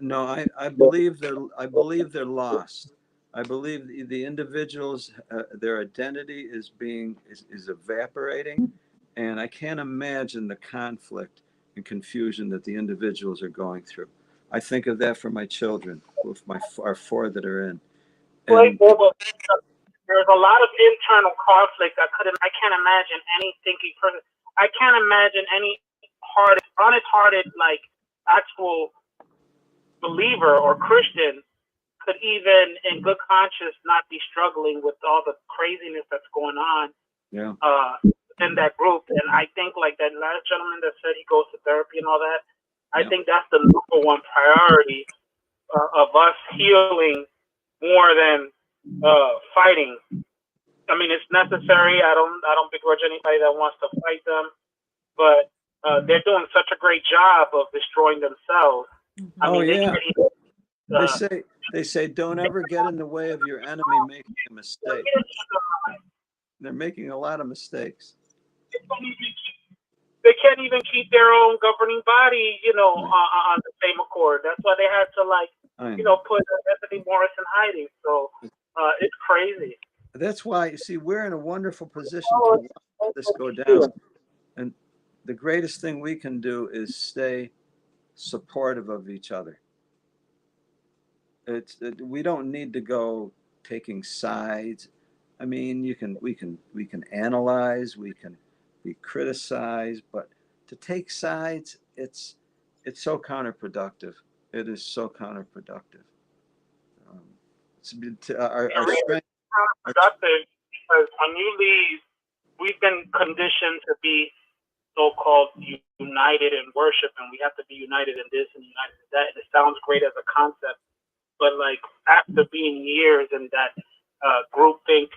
No, I believe they're lost. I believe the individuals, their identity is evaporating, and I can't imagine the conflict and confusion that the individuals are going through. I think of that for my children, with our four that are in. And, there's a lot of internal conflict. I can't imagine any thinking person. I can't imagine any honest-hearted, like actual believer or Christian could even, in good conscience, not be struggling with all the craziness that's going on in that group. And I think, like that last gentleman that said he goes to therapy and all that, I think that's the number one priority of us healing more than fighting. I mean, it's necessary. I don't begrudge anybody that wants to fight them, but they're doing such a great job of destroying themselves. I mean, they say don't ever get in the way of your enemy making a mistake. They're making a lot of mistakes. They can't even keep their own governing body, you know, on the same accord. That's why they had to, like, you know, put Anthony Morris in hiding. So it's crazy. That's why, you see, we're in a wonderful position to watch this go down. And the greatest thing we can do is stay supportive of each other. We don't need to go taking sides. I mean, we can analyze, we can be criticized, but to take sides, it's so counterproductive. It is so counterproductive. Our strength. Counterproductive because when you leave, we've been conditioned to be so-called united in worship, and we have to be united in this and united in that. And it sounds great as a concept, but like after being years in that groupthink,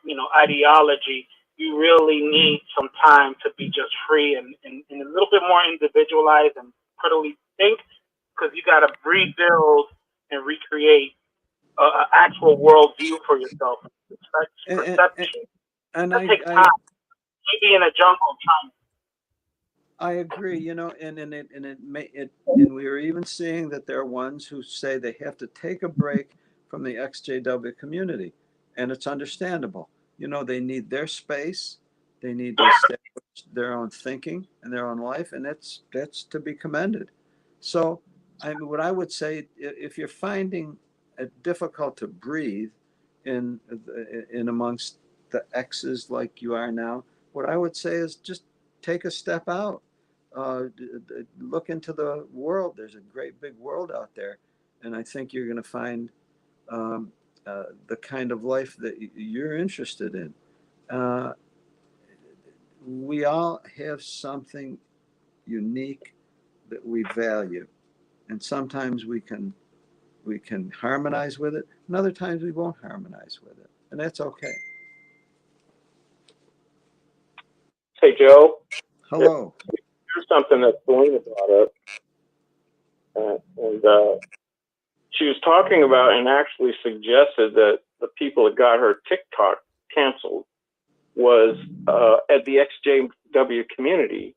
you know, ideology, you really need some time to be just free and a little bit more individualized and critically think, because you got to rebuild and recreate an actual worldview for yourself. Perception. And it takes time. Maybe in a jungle time. I agree, you know, and we are even seeing that there are ones who say they have to take a break from the XJW community, and it's understandable. You know, they need their space, They need to establish their own thinking and their own life, and that's to be commended. So, what I would say, if you're finding it difficult to breathe in amongst the X's like you are now, what I would say is just take a step out. Look into the world. There's a great big world out there, and I think you're going to find the kind of life that you're interested in. We all have something unique that we value, and sometimes we can harmonize with it, and other times we won't harmonize with it, and that's okay. Hey, Joe. Hello. Here's something that Selena brought up. And she was talking about and actually suggested that the people that got her TikTok canceled was at the XJW community.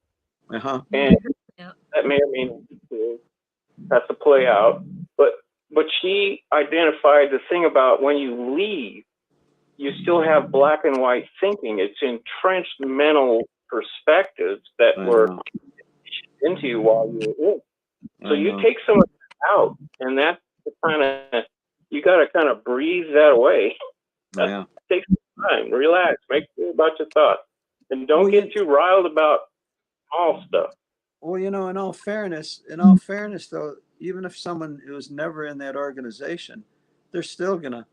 Uh-huh. And that may or may not have to play out. But she identified the thing about when you leave, you still have black and white thinking. It's entrenched mental perspectives that were into you while you were in. So you take some of that out, and that's the kind of, you got to kind of breathe that away. Yeah. Take some time, relax, make sure about your thoughts, and don't get too riled about all stuff. Well, in all fairness, though, even if someone who's never in that organization, they're still gonna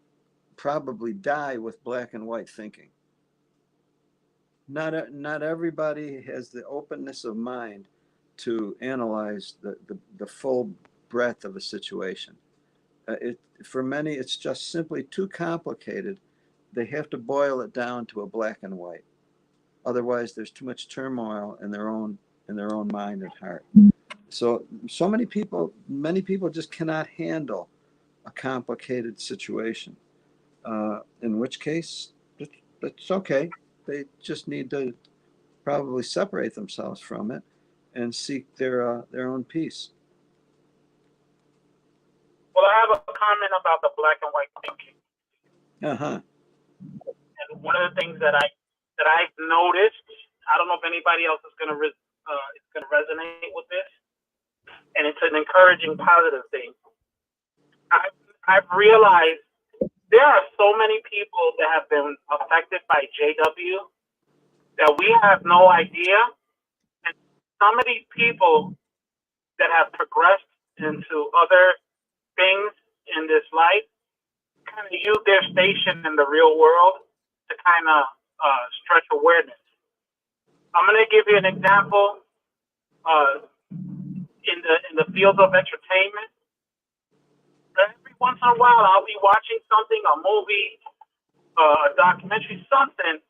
probably die with black and white thinking. Not everybody has the openness of mind to analyze the full breadth of a situation. For many, it's just simply too complicated. They have to boil it down to a black and white. Otherwise, there's too much turmoil in their own mind and heart. So many people just cannot handle a complicated situation. In which case, it's okay. They just need to probably separate themselves from it and seek their own peace. Well, I have a comment about the black and white thinking. Uh-huh. And one of the things that I've noticed, I don't know if anybody else is going to resonate with this, and it's an encouraging, positive thing. I've realized there are so many people that have been affected by JW that we have no idea, and some of these people that have progressed into other things in this life kind of use their station in the real world to kind of stretch awareness. I'm going to give you an example in the field of entertainment. Every once in a while, I'll be watching something, a movie, a documentary, something,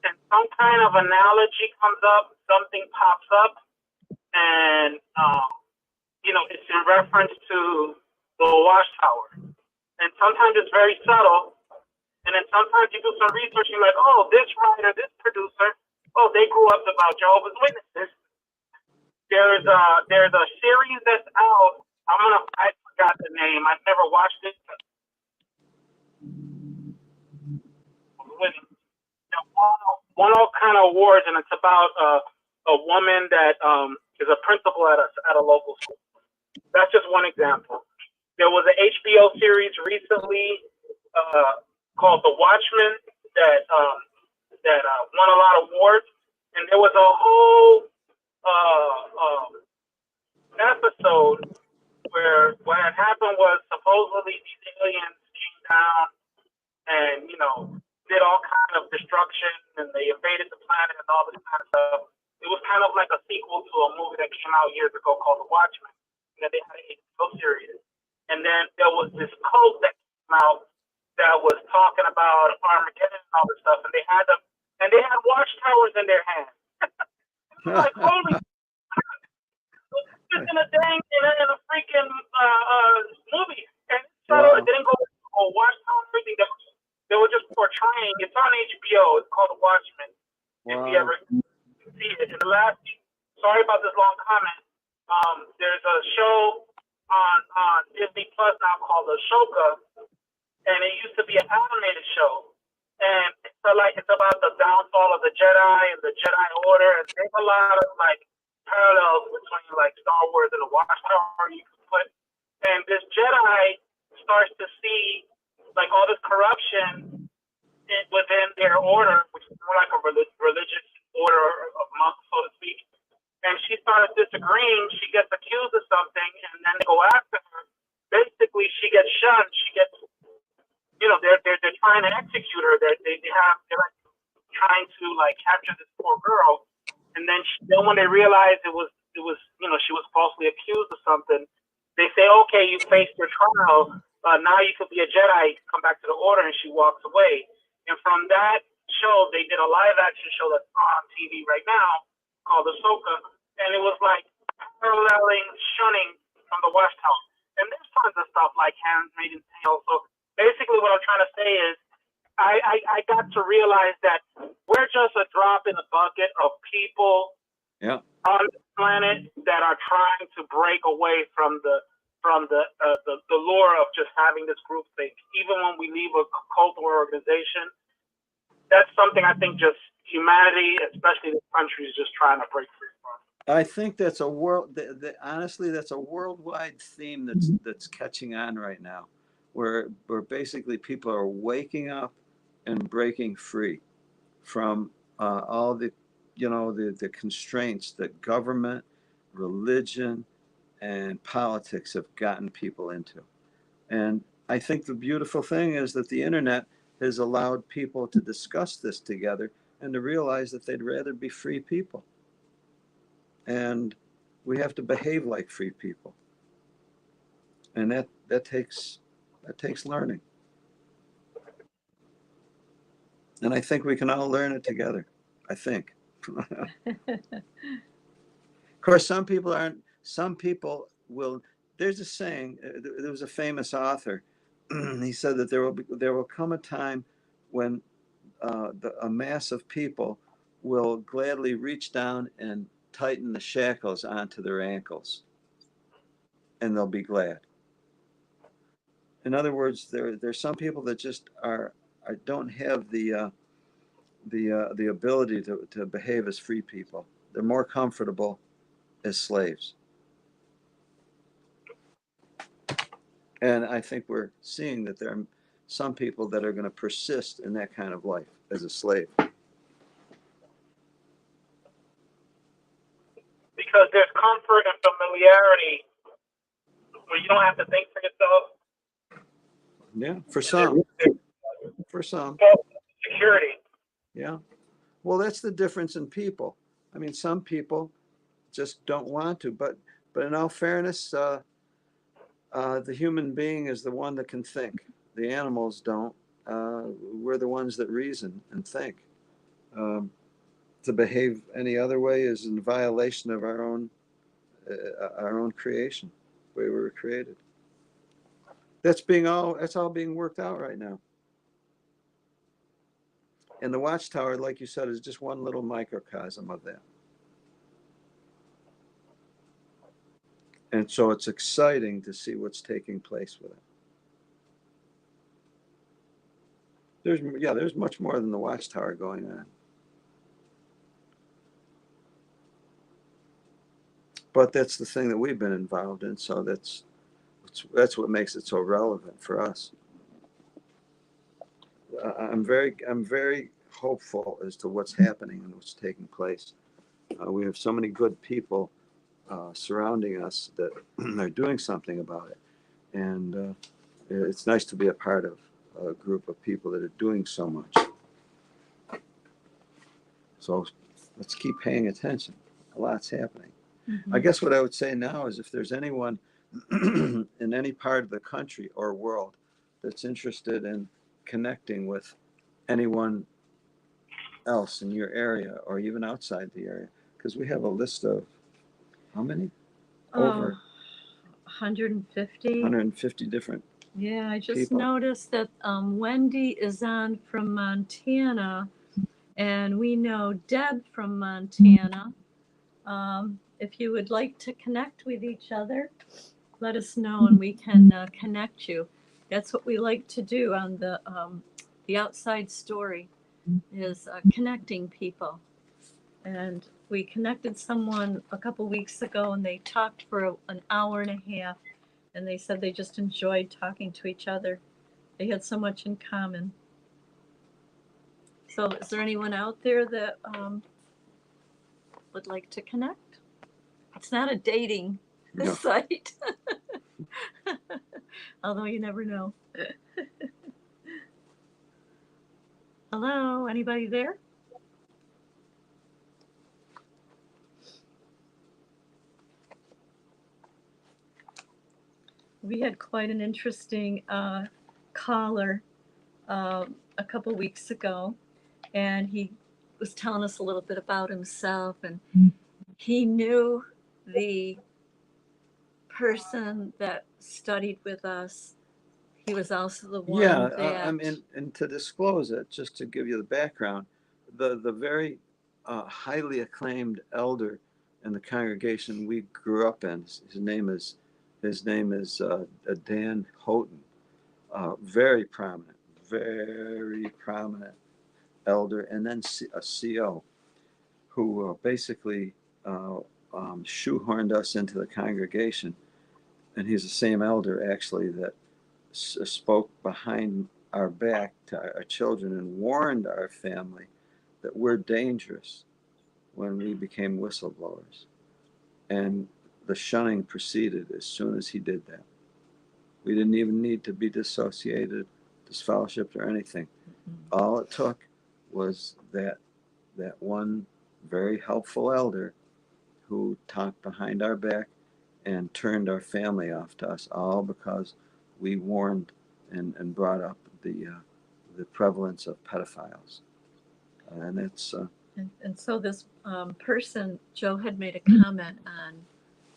and some kind of analogy comes up, something pops up, and it's in reference to the watchtower. And sometimes it's very subtle. And then sometimes you do some research and you're like, oh, this writer, this producer, oh, they grew up about Jehovah's Witnesses. There's a series that's out. I forgot the name. I've never watched it. Won all kind of awards, and it's about a woman that is a principal at a local school. That's just one example. There was an HBO series recently called The Watchmen that won a lot of awards, and there was a whole episode where what had happened was supposedly these aliens came down and did all kind of destruction, and they invaded the planet and all this kind of stuff. It was kind of like a sequel to a movie that came out years ago called The Watchmen, and then they had an HBO series. And then there was this cult that came out that was talking about Armageddon and all this stuff, and they had watchtowers in their hands. Like, holy, in a freaking movie, and it didn't go watchtower or anything. They were just portraying. It's on HBO. It's called The Watchmen. If you ever see it. And sorry about this long comment. There's a show on Disney Plus now called Ashoka, and it used to be an animated show. and it's about the downfall of the Jedi and the Jedi Order, and there's a lot of like parallels between like Star Wars and the Watchtower you can put. And this Jedi starts to see like all this corruption within their order, which is more like a religious order of monks, so to speak. And she starts disagreeing. She gets accused of something, and then they go after her. Basically, she gets shunned. She gets, they're trying to execute her. They're like trying to like capture this poor girl. And then when they realize it was she was falsely accused of something, they say, okay, you faced your trial. Now you could be a Jedi. You can come back to the Order, and she walks away. And from that show, they did a live action show that's on TV right now called Ahsoka, and it was like paralleling shunning from the Watchtower. And there's tons of stuff like Handmaid's Tale. So basically, what I'm trying to say is, I got to realize that we're just a drop in the bucket of people on the planet that are trying to break away from the lure of just having this group think. Even when we leave a cult or organization, that's something I think just humanity, especially this country, is just trying to break free from. I think that's a honestly, that's a worldwide theme that's catching on right now, where basically people are waking up and breaking free from all the constraints that government, religion, and politics have gotten people into. And I think the beautiful thing is that the internet has allowed people to discuss this together and to realize that they'd rather be free people. And we have to behave like free people. And that takes learning. And I think we can all learn it together. I think. Of course, some people will. There's a saying. There was a famous author. He said that there will come a time when a mass of people will gladly reach down and tighten the shackles onto their ankles, and they'll be glad. In other words, there's some people that just don't have the ability to behave as free people. They're more comfortable as slaves. And I think we're seeing that there are some people that are going to persist in that kind of life as a slave. Because there's comfort and familiarity where you don't have to think for yourself. Yeah, for some. For some. Security. Yeah. Well, that's the difference in people. I mean, some people just don't want to, but in all fairness, the human being is the one that can think. The animals don't. We're the ones that reason and think. To behave any other way is in violation of our own creation, the way we were created. That's all being worked out right now. And the Watchtower, like you said, is just one little microcosm of that. And so it's exciting to see what's taking place with it. There's much more than the Watchtower going on. But that's the thing that we've been involved in, so that's what makes it so relevant for us. I'm very hopeful as to what's happening and what's taking place. We have so many good people surrounding us that are doing something about it, and it's nice to be a part of a group of people that are doing so much. So let's keep paying attention. A lot's happening. Mm-hmm. I guess what I would say now is if there's anyone in any part of the country or world that's interested in connecting with anyone else in your area or even outside the area, because we have a list of how many? Over 150 different. Yeah, I just people. Noticed that Wendy is on from Montana, and we know Deb from Montana. If you would like to connect with each other, let us know and we can connect you. That's what we like to do on the the outside story is connecting people. And we connected someone a couple weeks ago, and they talked for an hour and a half, and they said they just enjoyed talking to each other. They had so much in common. So is there anyone out there that would like to connect? It's not a dating site, although you never know. Hello, anybody there? We had quite an interesting caller a couple weeks ago, and he was telling us a little bit about himself, and he knew the person that studied with us. He was also the one that... I mean, and to disclose it, just to give you the background, the very highly acclaimed elder in the congregation we grew up in, his name is Dan Houghton, very prominent elder, and then a CO who basically shoehorned us into the congregation. And he's the same elder, actually, that spoke behind our back to our children and warned our family that we're dangerous when we became whistleblowers. And the shunning proceeded as soon as he did that. We didn't even need to be dissociated, disfellowshipped, or anything. All it took was that one very helpful elder who talked behind our back and turned our family off to us, all because we warned and brought up the prevalence of pedophiles. And it's... And so this person, Joe, had made a comment on,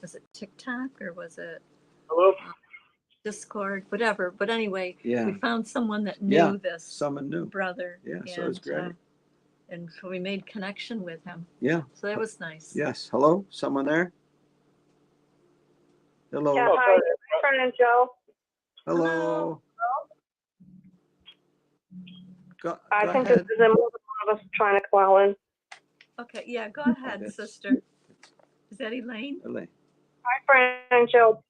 was it TikTok or was it Discord, whatever. But anyway, we found someone that knew this someone knew. brother. Yeah, so it was great. And so we made connection with him. Yeah. So that was nice. Yes. Hello? Someone there? Hello. Yeah, hi, Fran and Joe. Hello. I think there's more than one of us trying to call in. Okay, yeah, go ahead, sister. Is that Elaine? Elaine. Hi, Fran and Joe.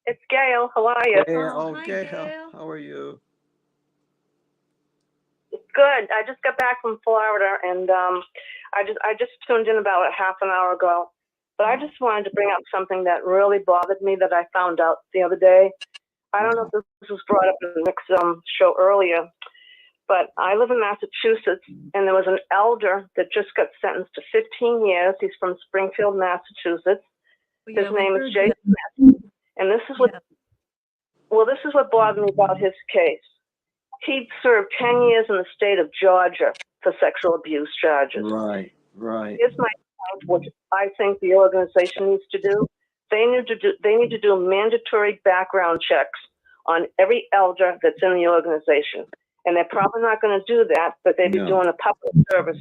It's Gail. How are you? Hi, Gail. Gail. How are you? Good. I just got back from Florida, and I just tuned in about half an hour ago. But I just wanted to bring up something that really bothered me that I found out the other day. I don't know if this was brought up in Nick's show earlier, but I live in Massachusetts, and there was an elder that just got sentenced to 15 years. He's from Springfield, Massachusetts. His name is Jay Smith. And this is what bothered me about his case. He served 10 years in the state of Georgia for sexual abuse charges. Right. Here's my point, what I think the organization needs to do. They need to do mandatory background checks on every elder that's in the organization. And they're probably not going to do that, but they'd be doing a public service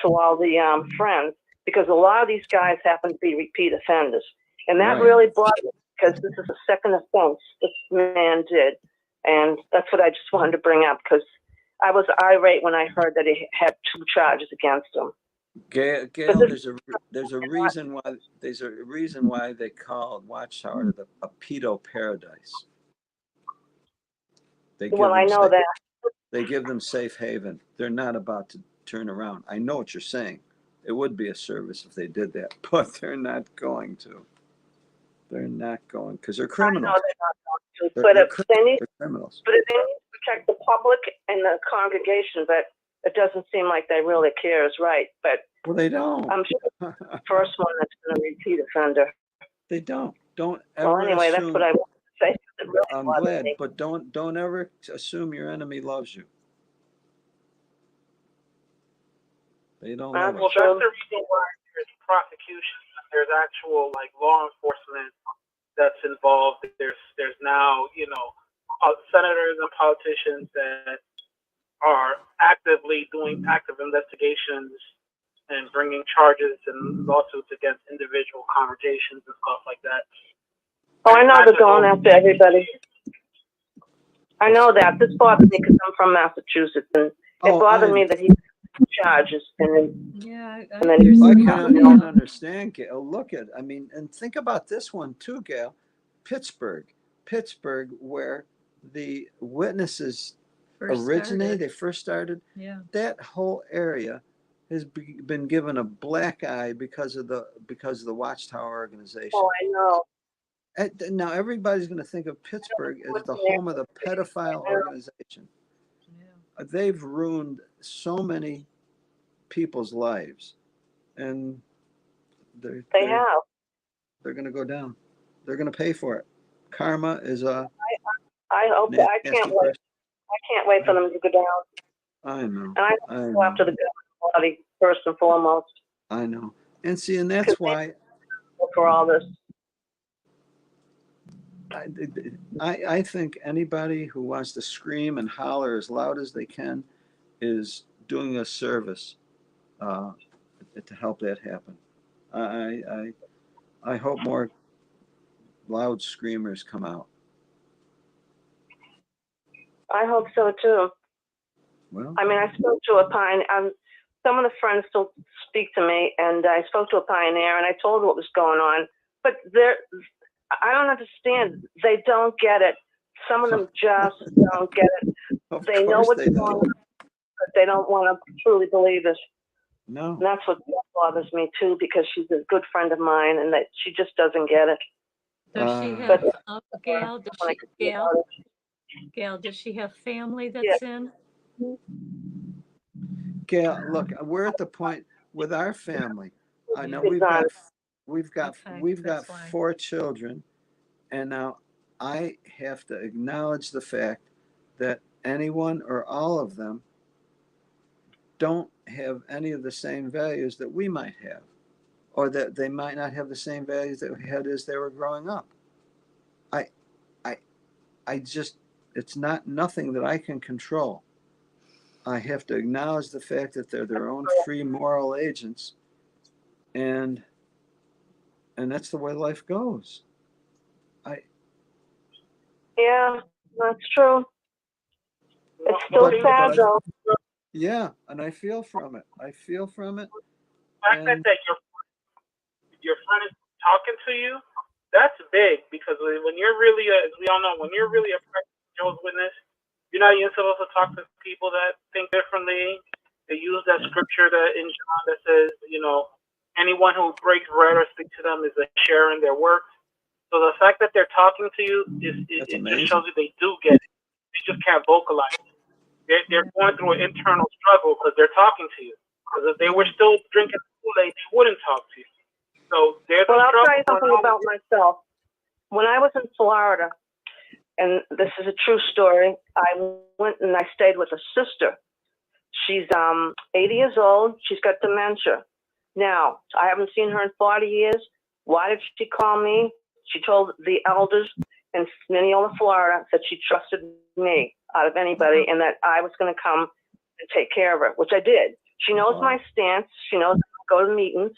to all the friends, because a lot of these guys happen to be repeat offenders. And that really bothered me, because this is a second offense this man did. And that's what I just wanted to bring up, because I was irate when I heard that he had 2 charges against him. Gail, there's a reason why they called Watchtower a pedo paradise. I know that. They give them safe haven. They're not about to turn around. I know what you're saying. It would be a service if they did that, but they're not going to. They're not going, because they're criminals. I know they're not going to, but they need to protect the public and the congregation, but it doesn't seem like they really care is right. But they don't. I'm sure the first one that's going to repeat offender. They don't. Don't ever. Well, anyway, assume, that's what I want to say. Really I'm glad, but don't ever assume your enemy loves you. They don't. Well, that's the reason why there's prosecution. There's actual law enforcement that's involved. There's now senators and politicians that are actively doing active investigations and bringing charges and lawsuits against individual congregations and stuff like that. Oh, I know they're going after everybody. I know that. This bothers me because I'm from Massachusetts, and it bothered me that he charges and then he's I can understand, Gail. Look at, I mean, and think about this one too, Gail. Pittsburgh, where the witnesses they first started. Yeah. That whole area has been given a black eye because of the Watchtower organization. Oh, I know. Now everybody's going to think of Pittsburgh as the home of the pedophile organization. Yeah. They've ruined so many people's lives, and they're going to go down. They're going to pay for it. Karma is a. I hope. I can't wait. I can't wait for them to go down. I know. And I go after the governing body first and foremost. I know. And see, and that's why. For all this. I think anybody who wants to scream and holler as loud as they can is doing a service to help that happen. I hope more loud screamers come out. I hope so too. Well, I mean, I spoke to a pioneer. Some of the friends still speak to me, and I spoke to a pioneer, and I told her what was going on. But I don't understand. They don't get it. Some of them just don't get it. They know what's going on, but they don't want to truly believe it. No. And that's what bothers me too, because she's a good friend of mine, and that she just doesn't get it. Does she have Gail? Does she have family that's in? Gail, look, we're at the point with our family. I know we've got 4 children, and now I have to acknowledge the fact that anyone or all of them don't have any of the same values that we might have, or that they might not have the same values that we had as they were growing up. I just, it's nothing that I can control. I have to acknowledge the fact that they're their own free moral agents, and that's the way life goes. Yeah, that's true. It's still sad though. Yeah, and I feel from it. The fact that your friend is talking to you, that's big, because when you're really, as we all know, when you're really a Jehovah's Witness, you're not even supposed to talk to people that think differently. They use that scripture in John that says, anyone who breaks bread or speaks to them is a share in their works. So the fact that they're talking to you it just shows you they do get it. They just can't vocalize it. They're going through an internal struggle because they're talking to you. Because if they were still drinking Kool-Aid, they wouldn't talk to you. So there's I'll tell you something about myself. When I was in Florida, and this is a true story, I went and I stayed with a sister. She's 80 years old. She's got dementia. Now, I haven't seen her in 40 years. Why did she call me? She told the elders in Mineola, Florida, that she trusted me out of anybody, and that I was going to come and take care of her, which I did. She knows my stance. She knows I go to meetings,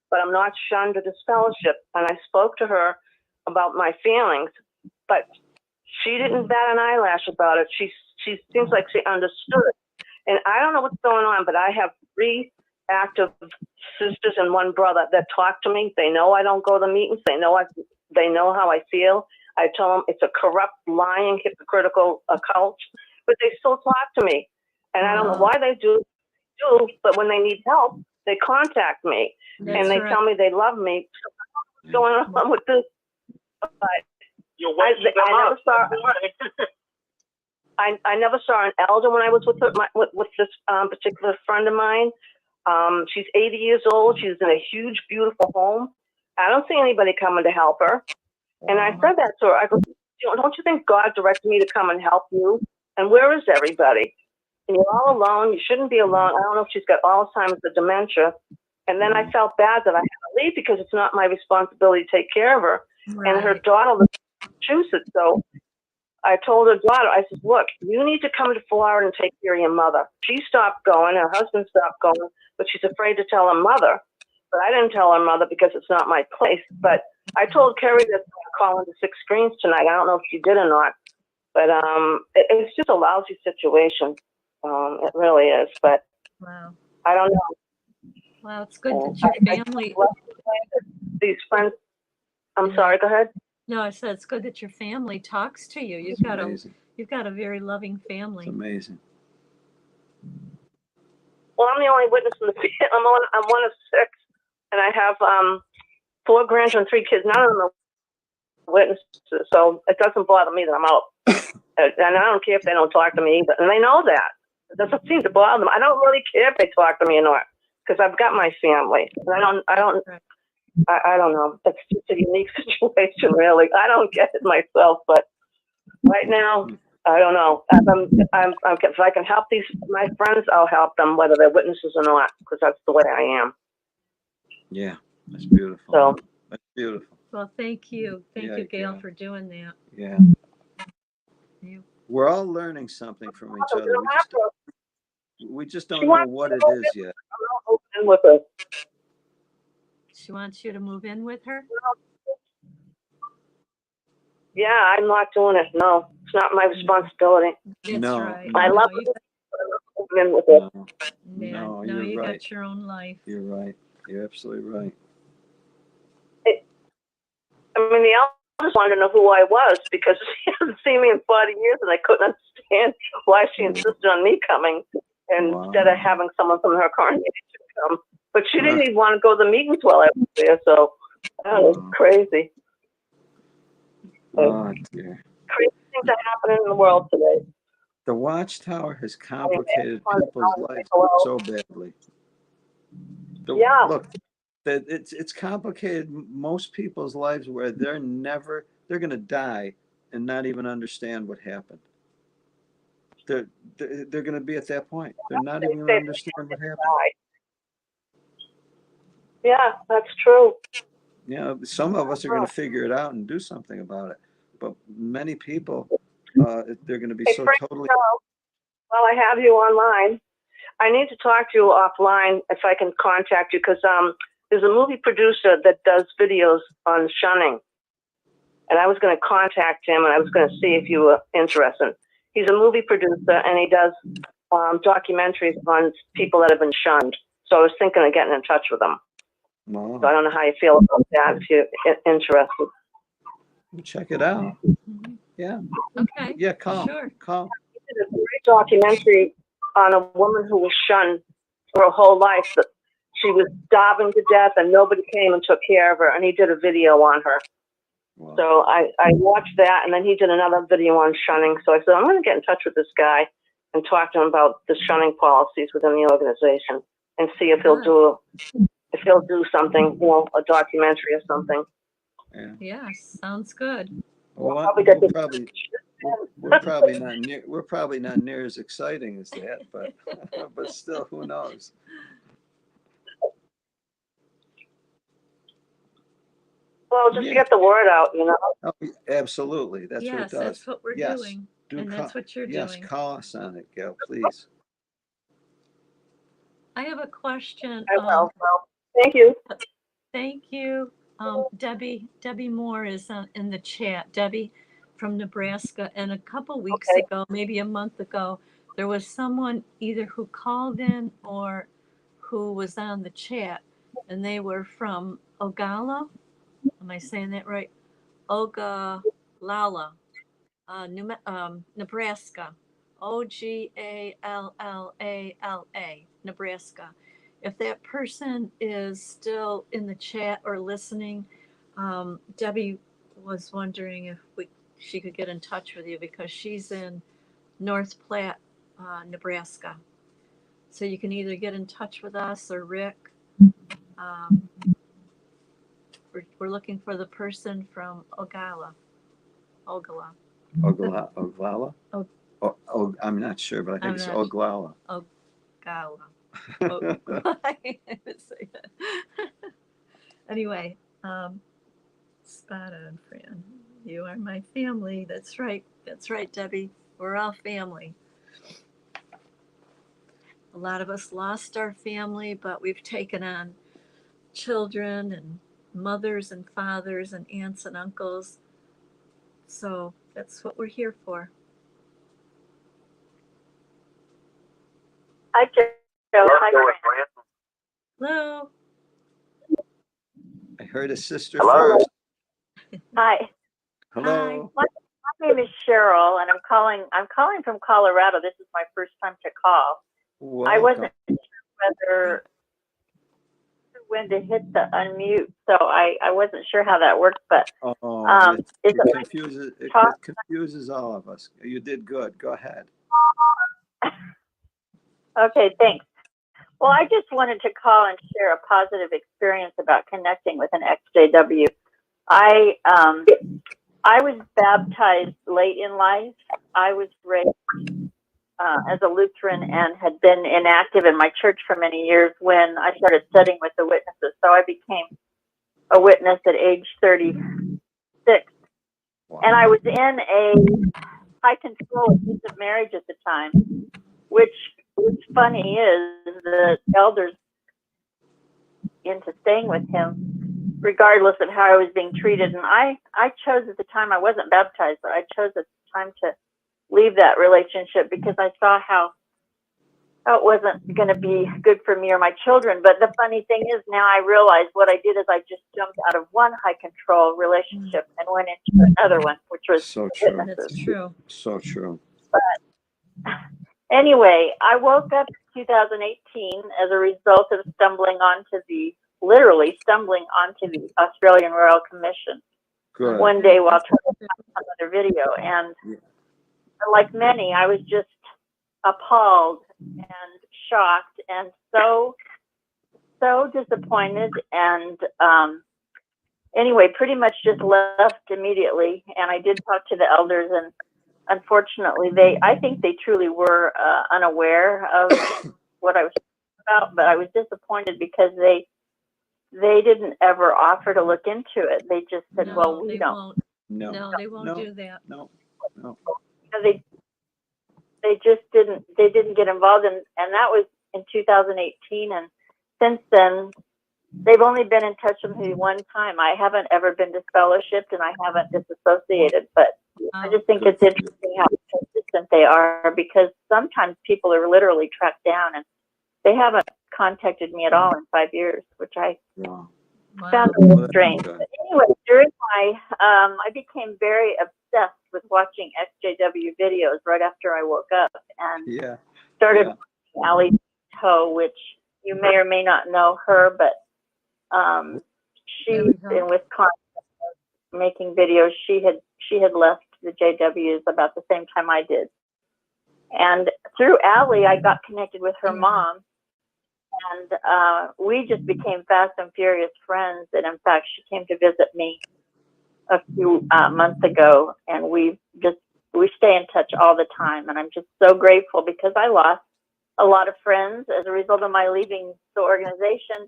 but I'm not shunned or disfellowship. And I spoke to her about my feelings, but she didn't bat an eyelash about it. She seems like she understood. And I don't know what's going on, but I have 3 active sisters and 1 brother that talk to me. They know I don't go to meetings. They know how I feel. I tell them it's a corrupt, lying, hypocritical cult, but they still talk to me. And I don't know why they do, but when they need help, they contact me. And they tell me they love me. So what's going on with this? But I never saw an elder when I was with her, with this particular friend of mine. She's 80 years old. She's in a huge, beautiful home. I don't see anybody coming to help her. And I said that to her. I go, don't you think God directed me to come and help you? And where is everybody? And you're all alone. You shouldn't be alone. I don't know if she's got Alzheimer's or dementia. And then I felt bad that I had to leave because it's not my responsibility to take care of her. Right. And her daughter lives in Massachusetts. So I told her daughter, I said, look, you need to come to Florida and take care of your mother. She stopped going. Her husband stopped going, but she's afraid to tell her mother. But I didn't tell her mother because it's not my place. But I told Carrie that I'm calling the 6 Screens tonight. I don't know if she did or not. But it's just a lousy situation. It really is. But Wow. I don't know. Wow, it's good that your family. These friends. I'm sorry. Go ahead. No, I said it's good that your family talks to you. You've got a very loving family. It's amazing. Well, I'm the only witness in the. I'm one of 6, and I have 4 grandchildren, 3 kids. None of them are witnesses, so it doesn't bother me that I'm out. And I don't care if they don't talk to me either, and they know that. It doesn't seem to bother them. I don't really care if they talk to me or not, because I've got my family. And I don't know. It's just a unique situation, really. I don't get it myself, but right now, I don't know. If I can help my friends, I'll help them, whether they're witnesses or not, because that's the way I am. Yeah, that's beautiful. So that's beautiful. Well, thank you. Thank you, Gail, for doing that. Yeah. We're all learning something from each other. We just don't know what it is yet. I'm not open with her. She wants you to move in with her? Yeah, I'm not doing it. No, it's not my responsibility. That's right. I love it. I'm moving in with it. No, no, you're you right. got your own life. You're right. You're absolutely right. I mean, the eldest wanted to know who I was because she hadn't seen me in 40 years, and I couldn't understand why she insisted on me coming instead of having someone from her congregation come. But she didn't even want to go to the meetings while I was there, so that was crazy. Oh, dear. Crazy things are happening in the world today. The Watchtower has complicated people's lives so badly. Look, it's complicated most people's lives where they're going to die and not even understand what happened. They're going to be at that point. They're not even going to understand what happened. Yeah, that's true. Some of us are going to figure it out and do something about it, but many people, they're going to be so totally. Well, I have you online. I need to talk to you offline if I can contact you, because there's a movie producer that does videos on shunning, and I was going to contact him, and I was going to see if you were interested. He's a movie producer, and he does documentaries on people that have been shunned. So I was thinking of getting in touch with him. Wow. So I don't know how you feel about that, if you're interested. Check it out. Yeah. Okay. Yeah, call. Sure. Call. He did a great documentary on a woman who was shunned for her whole life. That she was starving to death, and nobody came and took care of her. And he did a video on her. Wow. So I watched that, and then he did another video on shunning. So I said, I'm going to get in touch with this guy and talk to him about the shunning policies within the organization, and see if he'll do something, a documentary or something. Yeah, sounds good. Well, we're probably not near as exciting as that, but still, who knows? Well, just to get the word out, Oh, absolutely, that's what it does. That's what we're doing, that's what you're doing. Yes, call us on it, Gail, please. I have a question. I will. Thank you. Thank you. Debbie Moore is in the chat. Debbie from Nebraska. And a couple weeks ago, maybe a month ago, there was someone either who called in or who was on the chat, and they were from Ogallala. Am I saying that right? Ogallala, Nebraska. Ogallala, Nebraska. If that person is still in the chat or listening, Debbie was wondering if she could get in touch with you, because she's in North Platte, Nebraska. So you can either get in touch with us or Rick. We're looking for the person from Ogallala. Ogallala? I'm not sure, but I think it's Ogallala. Ogallala. Anyway, spot on, Fran. You are my family. That's right, Debbie. We're all family. A lot of us lost our family, but we've taken on children and mothers and fathers and aunts and uncles. So that's what we're here for. Hi, Joe. Hi, Fran. Hello. I heard a sister Hello. first. Hi. Hello. My name is Cheryl, and I'm calling from Colorado. This is my first time to call. Welcome. I wasn't sure when to hit the unmute, so I wasn't sure how that worked. But it confuses all of us. You did good. Go ahead. Okay, thanks. Well, I just wanted to call and share a positive experience about connecting with an XJW. I was baptized late in life. I was raised as a Lutheran and had been inactive in my church for many years when I started studying with the witnesses. So I became a witness at age 36. Wow. And I was in a high control abusive marriage at the time, which what's funny is the elders into staying with him regardless of how I was being treated. And I chose at the time, I wasn't baptized, but I chose at the time to leave that relationship because I saw how it wasn't going to be good for me or my children. But the funny thing is now I realize what I did is I just jumped out of one high control relationship and went into another one, which was so true. That's true. So true. But anyway, I woke up in 2018 as a result of literally stumbling onto the Australian Royal Commission. Good. One day while trying to find another video. And like many, I was just appalled and shocked and so disappointed. And anyway, pretty much just left immediately. And I did talk to the elders, and unfortunately, I think they truly were unaware of what I was talking about, but I was disappointed because they didn't ever offer to look into it. They just said, No, well, we they don't. won't. No, they won't do that. No. They just didn't get involved, and that was in 2018. And since then, they've only been in touch with me one time. I haven't ever been disfellowshipped, and I haven't disassociated, but I just think it's interesting how consistent they are, because sometimes people are literally tracked down and they haven't contacted me at all in 5 years, which I found a little strange. But anyway, during I became very obsessed with watching XJW videos right after I woke up, and started watching Allie Toe, which you may or may not know her, but she's in Wisconsin making videos. She had left the JWs about the same time I did, and through Allie, I got connected with her mom. And we just became fast and furious friends. And in fact, she came to visit me a few months ago, and we stay in touch all the time. And I'm just so grateful because I lost a lot of friends as a result of my leaving the organization,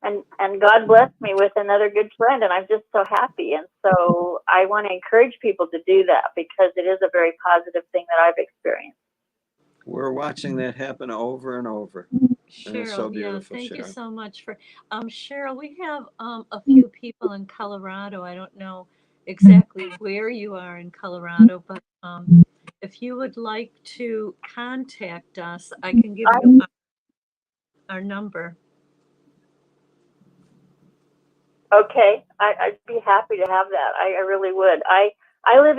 and God blessed me with another good friend, and I'm just so happy. And so I want to encourage people to do that because it is a very positive thing that I've experienced. We're watching that happen over and over. Cheryl, and it's so beautiful, thank Cheryl. you so much for Cheryl. We have a few people in Colorado. I don't know exactly where you are in Colorado, but if you would like to contact us, I can give you our number. Okay, I'd be happy to have that. I really would. I live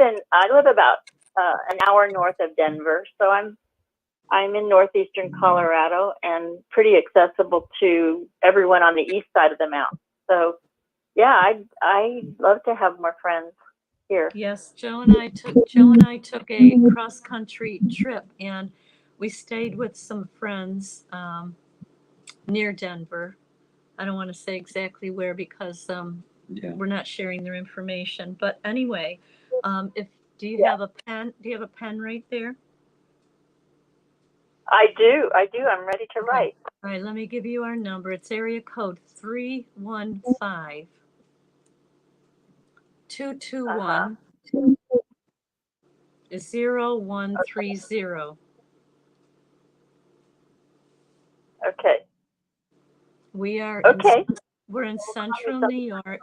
about an hour north of Denver, so I'm in northeastern Colorado and pretty accessible to everyone on the east side of the mountain. So, yeah, I'd love to have more friends here. Yes, Joe and I took a cross country trip, and we stayed with some friends near Denver. I don't want to say exactly where because we're not sharing their information. But anyway, do you have a pen? Do you have a pen right there? I do. I'm ready to write. All right, let me give you our number. It's area code 315 221 0130. Okay. We are we're in central New York,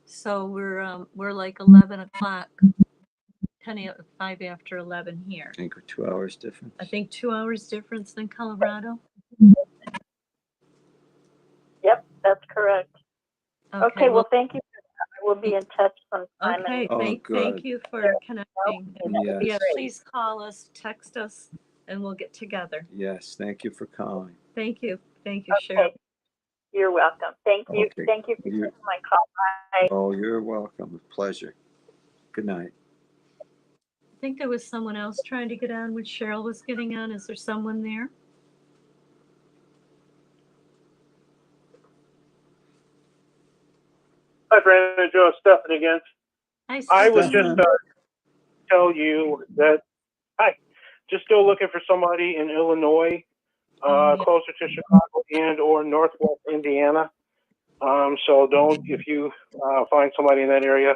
so we're like 11 o'clock 5 after 11 here. I think we're 2 hours difference. I think 2 hours difference than Colorado. Yep, that's correct. Okay, well, thank you. I will be in touch sometime. Okay, Oh, thank you for connecting. Yes. Yeah, please call us, text us, and we'll get together. Yes, thank you for calling. Thank you, Cheryl. Okay, you're welcome. Thank you. Okay. Thank you for taking my call. Bye. Oh, you're welcome. Pleasure. Good night. I think there was someone else trying to get on when Cheryl was getting on. Is there someone there? Hi, Brandon, Joe, Stefan again. Hi, I was Stefan. just tell you that just still looking for somebody in Illinois, closer to Chicago and or Northwest Indiana. So if you find somebody in that area,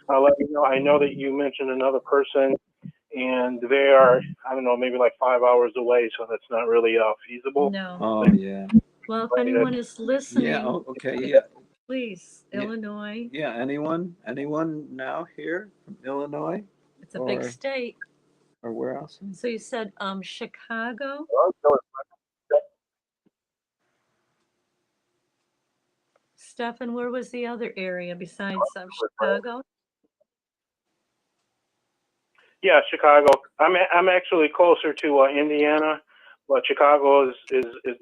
let me know. I know that you mentioned another person, and they are, I don't know, maybe like 5 hours away, so that's not really feasible. No. Oh, yeah. Well, if anyone is listening, Yeah, okay, yeah. please, Yeah. Illinois. Yeah, anyone now here from Illinois? It's a big Or- state. Or where else? So you said Chicago? Stefan, where was the other area besides Chicago? Yeah, Chicago. I'm actually closer to Indiana, but Chicago is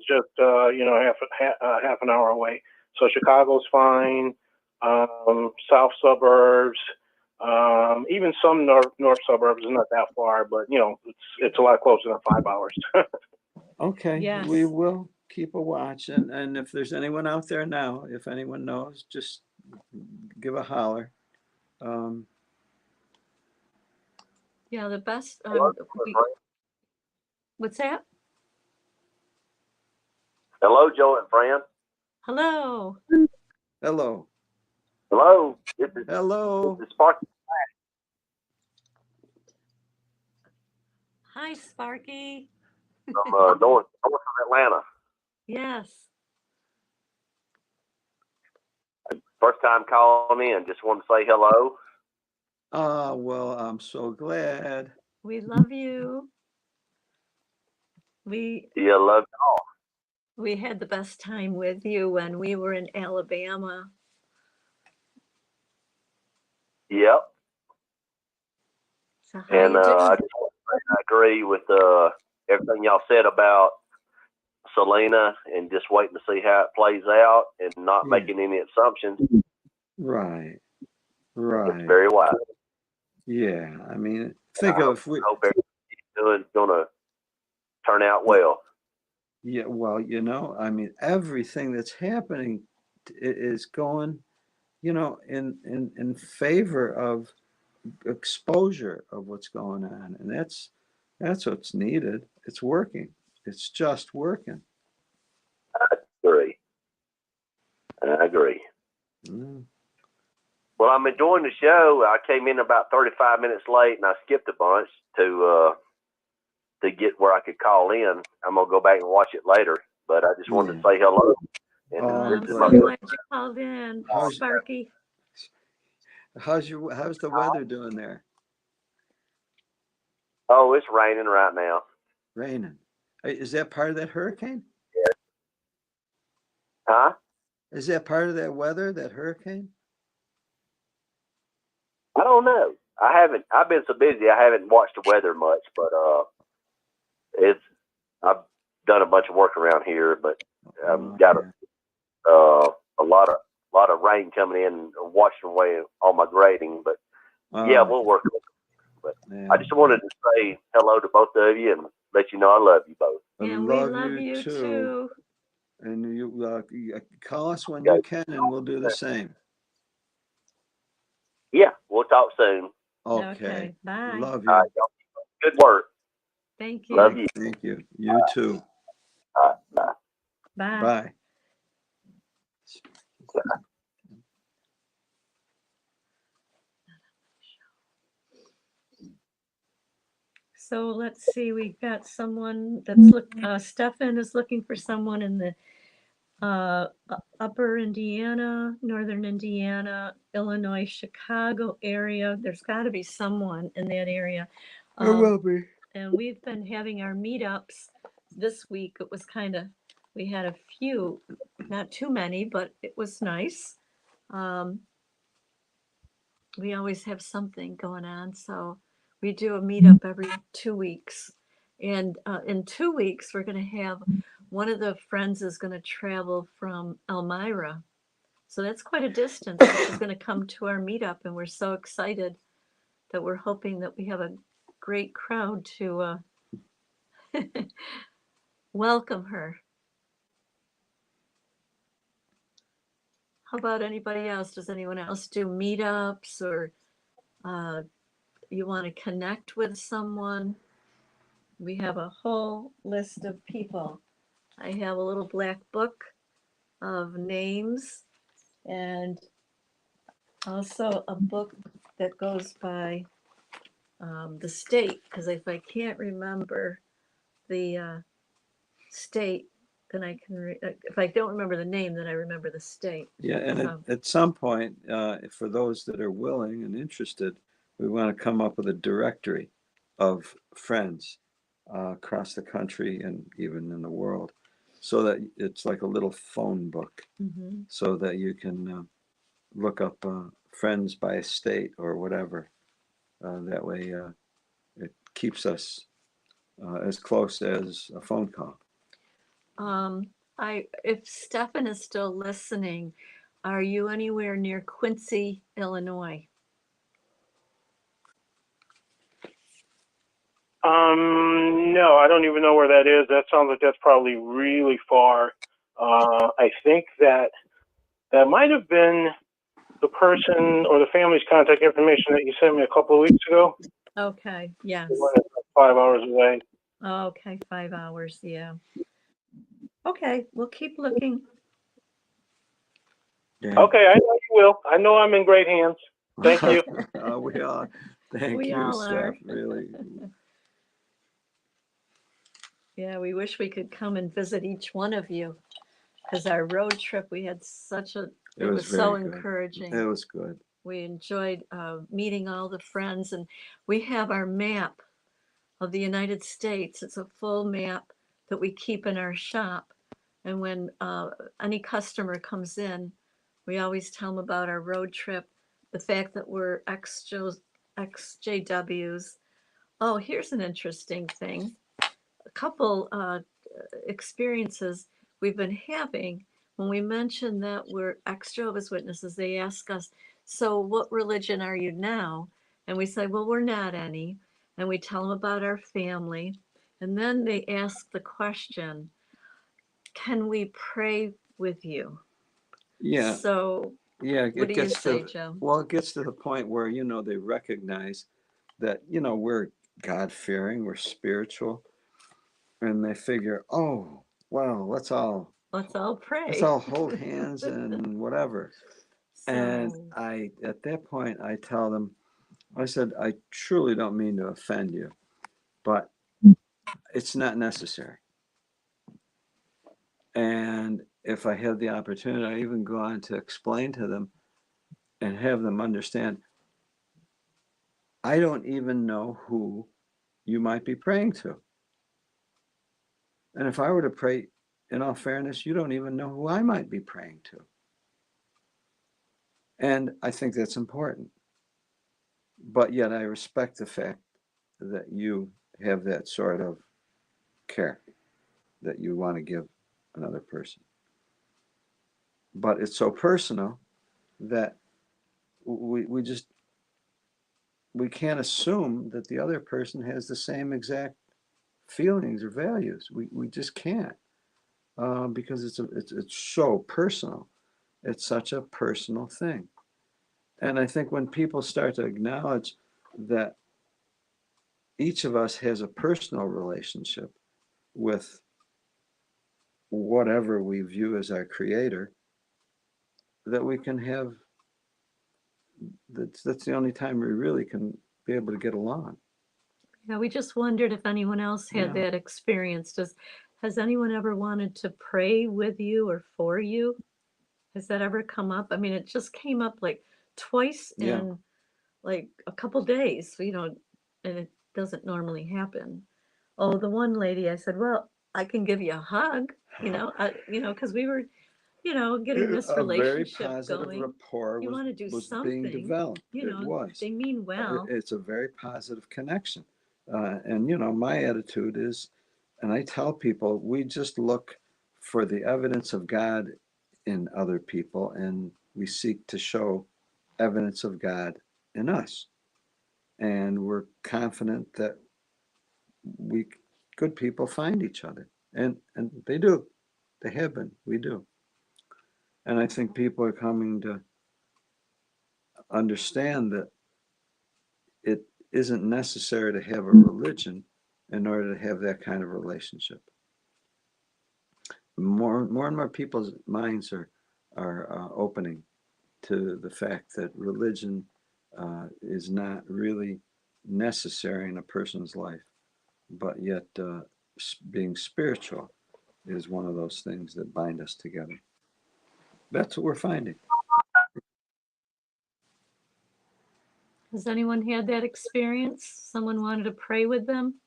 just half an hour away. So Chicago's fine. South suburbs, even some north suburbs is not that far, but it's a lot closer than 5 hours. Okay, Yes. we will keep a watch, and if there's anyone out there now, if anyone knows, just give a holler. Yeah, the best. What's that? Hello, Joe and Fran. Hello. Hello. Hello. Hello. This is Sparky. Hi, Sparky. From north of Atlanta. Yes. First time calling in. Just wanted to say hello. Oh, well, I'm so glad. We love you. Yeah, love y'all. We had the best time with you when we were in Alabama. Yep. So how And you doing? I just want to say I agree with everything y'all said about Selena, and just waiting to see how it plays out and not making any assumptions. Right. It's very wise. Yeah, I mean, think of if we. Hope everything's gonna turn out well. Yeah, well, I mean, everything that's happening is going, in favor of exposure of what's going on, and that's what's needed. It's working. It's just working. I agree. Mm. Well, I'm enjoying the show. I came in about 35 minutes late, and I skipped a bunch to get where I could call in. I'm gonna go back and watch it later, but I just wanted to say hello. And I'm so glad you called in, Sparky. How's the weather doing there? Oh, it's raining right now. Raining. Is that part of that hurricane? Yeah. Huh? Is that part of that weather, that hurricane? I don't know. I've been so busy I haven't watched the weather much, but I've done a bunch of work around here, but I've got a lot of rain coming in, washing away all my grading. But yeah, we'll work on it. But I just wanted to say hello to both of you and let you know I love you both. And we love you too. And you call us when you can, and we'll do the same. Yeah, we'll talk soon. Okay. Bye. Love you. Good work. Thank you. Love you. Thank you. You too. Bye. Bye. Bye. So let's see, we've got someone that's Stefan is looking for someone in the upper Upper Indiana, Northern Indiana, Illinois, Chicago area. There's got to be someone in that area. There will be. And we've been having our meetups this week. It was we had a few, not too many, but it was nice. We always have something going on. So we do a meetup every 2 weeks. And in 2 weeks, we're going to have one of the friends is going to travel from Elmira. So that's quite a distance. She's going to come to our meetup, and we're so excited that we're hoping that we have a great crowd to welcome her. How about anybody else? Does anyone else do meetups, or you want to connect with someone? We have a whole list of people. I have a little black book of names and also a book that goes by the state, because if I can't remember the state, then I can, if I don't remember the name, then I remember the state. Yeah, and at some point, for those that are willing and interested, we want to come up with a directory of friends across the country and even in the world, so that it's like a little phone book, so that you can look up friends by state or whatever. That way, it keeps us as close as a phone call. If Stefan is still listening, are you anywhere near Quincy, Illinois? No, I don't even know where that is. That sounds like that's probably really far. I think that might have been the person or the family's contact information that you sent me a couple of weeks ago. Okay, yes. 5 hours away. Okay, 5 hours, yeah. Okay, we'll keep looking. Yeah. Okay, I know you will. I know I'm in great hands. Thank you. We are. Thank you, Steph. Really. Yeah, we wish we could come and visit each one of you, because our road trip, we had it was so encouraging. It was good. We enjoyed meeting all the friends, and we have our map of the United States. It's a full map that we keep in our shop. And when any customer comes in, we always tell them about our road trip, the fact that we're XJWs. Oh, here's an interesting thing. A couple experiences we've been having. When we mention that we're ex-Jehovah's Witnesses, they ask us, so what religion are you now? And we say, well, we're not any. And we tell them about our family. And then they ask the question, can we pray with you? Yeah. So yeah, what do you say, Joe? Well, it gets to the point where, they recognize that, we're God-fearing, we're spiritual. And they figure, oh, well, let's all pray. Let's all hold hands and whatever. And at that point, I tell them, I said, I truly don't mean to offend you, but it's not necessary. And if I have the opportunity, I even go on to explain to them and have them understand, I don't even know who you might be praying to. And if I were to pray, in all fairness, you don't even know who I might be praying to. And I think that's important. But yet I respect the fact that you have that sort of care that you want to give another person. But it's so personal that we can't assume that the other person has the same exact feelings or values. We just can't, because it's so personal. It's such a personal thing. And I think when people start to acknowledge that each of us has a personal relationship with whatever we view as our creator, that we can have, that's the only time we really can be able to get along. Yeah, we just wondered if anyone else had that experience. Has anyone ever wanted to pray with you or for you? Has that ever come up? I mean, it just came up like twice in like a couple days, and it doesn't normally happen. Oh, the one lady, I said, well, I can give you a hug, because we were, getting this A very relationship positive going. rapport You want to do was something, being developed. It was. they mean well. It's a very positive connection. And, my attitude is, and I tell people, we just look for the evidence of God in other people, and we seek to show evidence of God in us. And we're confident that good people find each other. And they do. They have been. We do. And I think people are coming to understand that it isn't necessary to have a religion in order to have that kind of relationship. More and more people's minds are opening to the fact that religion is not really necessary in a person's life, but yet being spiritual is one of those things that bind us together. That's what we're finding. Has anyone had that experience? Someone wanted to pray with them?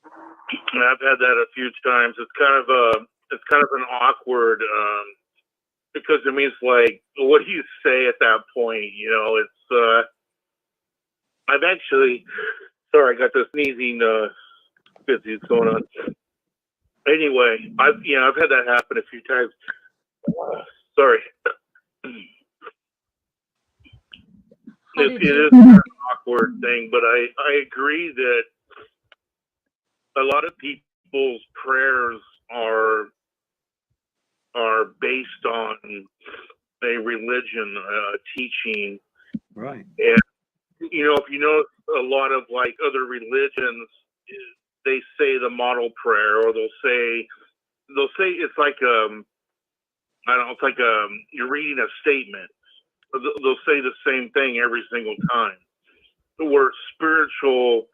I've had that a few times. It's kind of an awkward because it means like, what do you say at that point? It's I've actually, sorry, I got this sneezing fizzies going on. Anyway, I've had that happen a few times. Sorry. It is an awkward thing, but I agree that a lot of people's prayers are based on a religion, teaching. Right. And, if you know a lot of like other religions, they say the model prayer, or they'll say it's like, I don't know, it's like you're reading a statement. They'll say the same thing every single time. Where spiritual,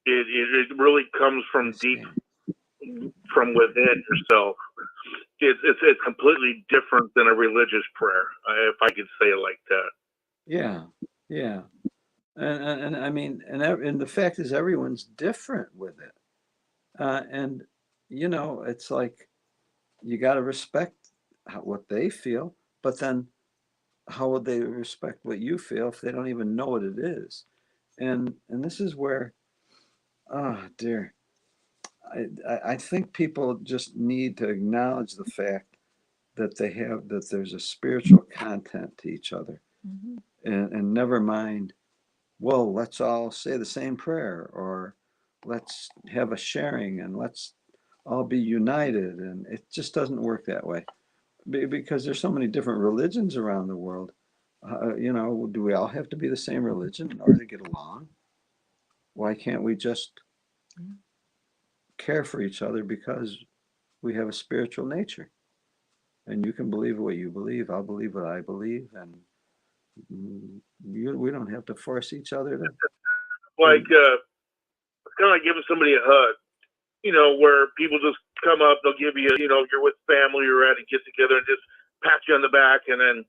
it really comes from deep, from within yourself. It's completely different than a religious prayer, if I could say it like that. Yeah. And I mean, and the fact is, everyone's different with it. And it's like you got to respect what they feel, but then how would they respect what you feel if they don't even know what it is? And this is where, oh dear, I think people just need to acknowledge the fact that there's a spiritual content to each other, and never mind, well, let's all say the same prayer, or let's have a sharing, and let's all be united. And it just doesn't work that way, because there's so many different religions around the world. Do we all have to be the same religion in order to get along? Why can't we just care for each other because we have a spiritual nature? And you can believe what you believe. I'll believe what I believe. And we don't have to force each other to. Like, it's kind of like giving somebody a hug, where people just come up, they'll give you, you're with family, you're at a get together, and just pat you on the back, and then,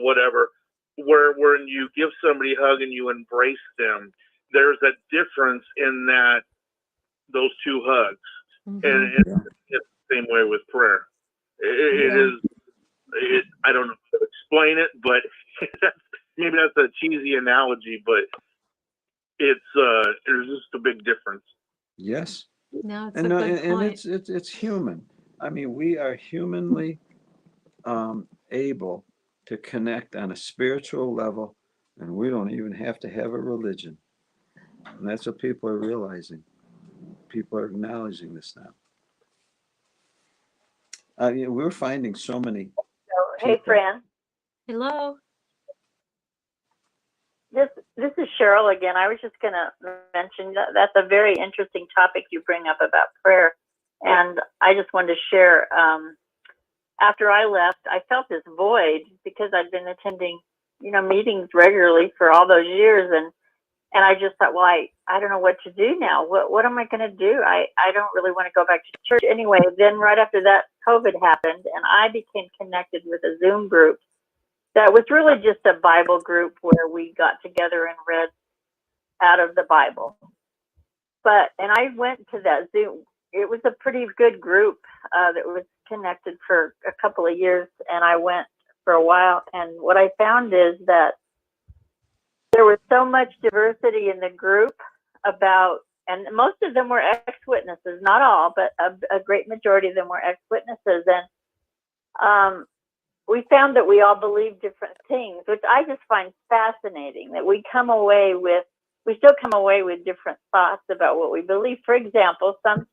whatever. Where when you give somebody a hug and you embrace them, there's a difference in that, those two hugs. And it's the same way with prayer. It is, I don't know how to explain it, but maybe that's a cheesy analogy, but there's just a big difference. Yes. No, it's a good point. And it's human. I mean, we are humanly able to connect on a spiritual level, and we don't even have to have a religion. And that's what people are realizing. People are acknowledging this now. We're finding so many. Hey, Fran. Hello. This is Cheryl again. I was just going to mention that's a very interesting topic you bring up about prayer, and I just wanted to share. After I left, I felt this void because I'd been attending, meetings regularly for all those years, and I just thought, well, I don't know what to do now. What am I going to do? I don't really want to go back to church anyway. Then right after that, COVID happened, and I became connected with a Zoom group that was really just a Bible group where we got together and read out of the Bible. And I went to that Zoom. It was a pretty good group that was connected for a couple of years, and I went for a while. And what I found is that there was so much diversity in the group and most of them were ex-witnesses, not all, but a great majority of them were ex-witnesses. And we found that we all believe different things, which I just find fascinating, that we still come away with different thoughts about what we believe. For example, some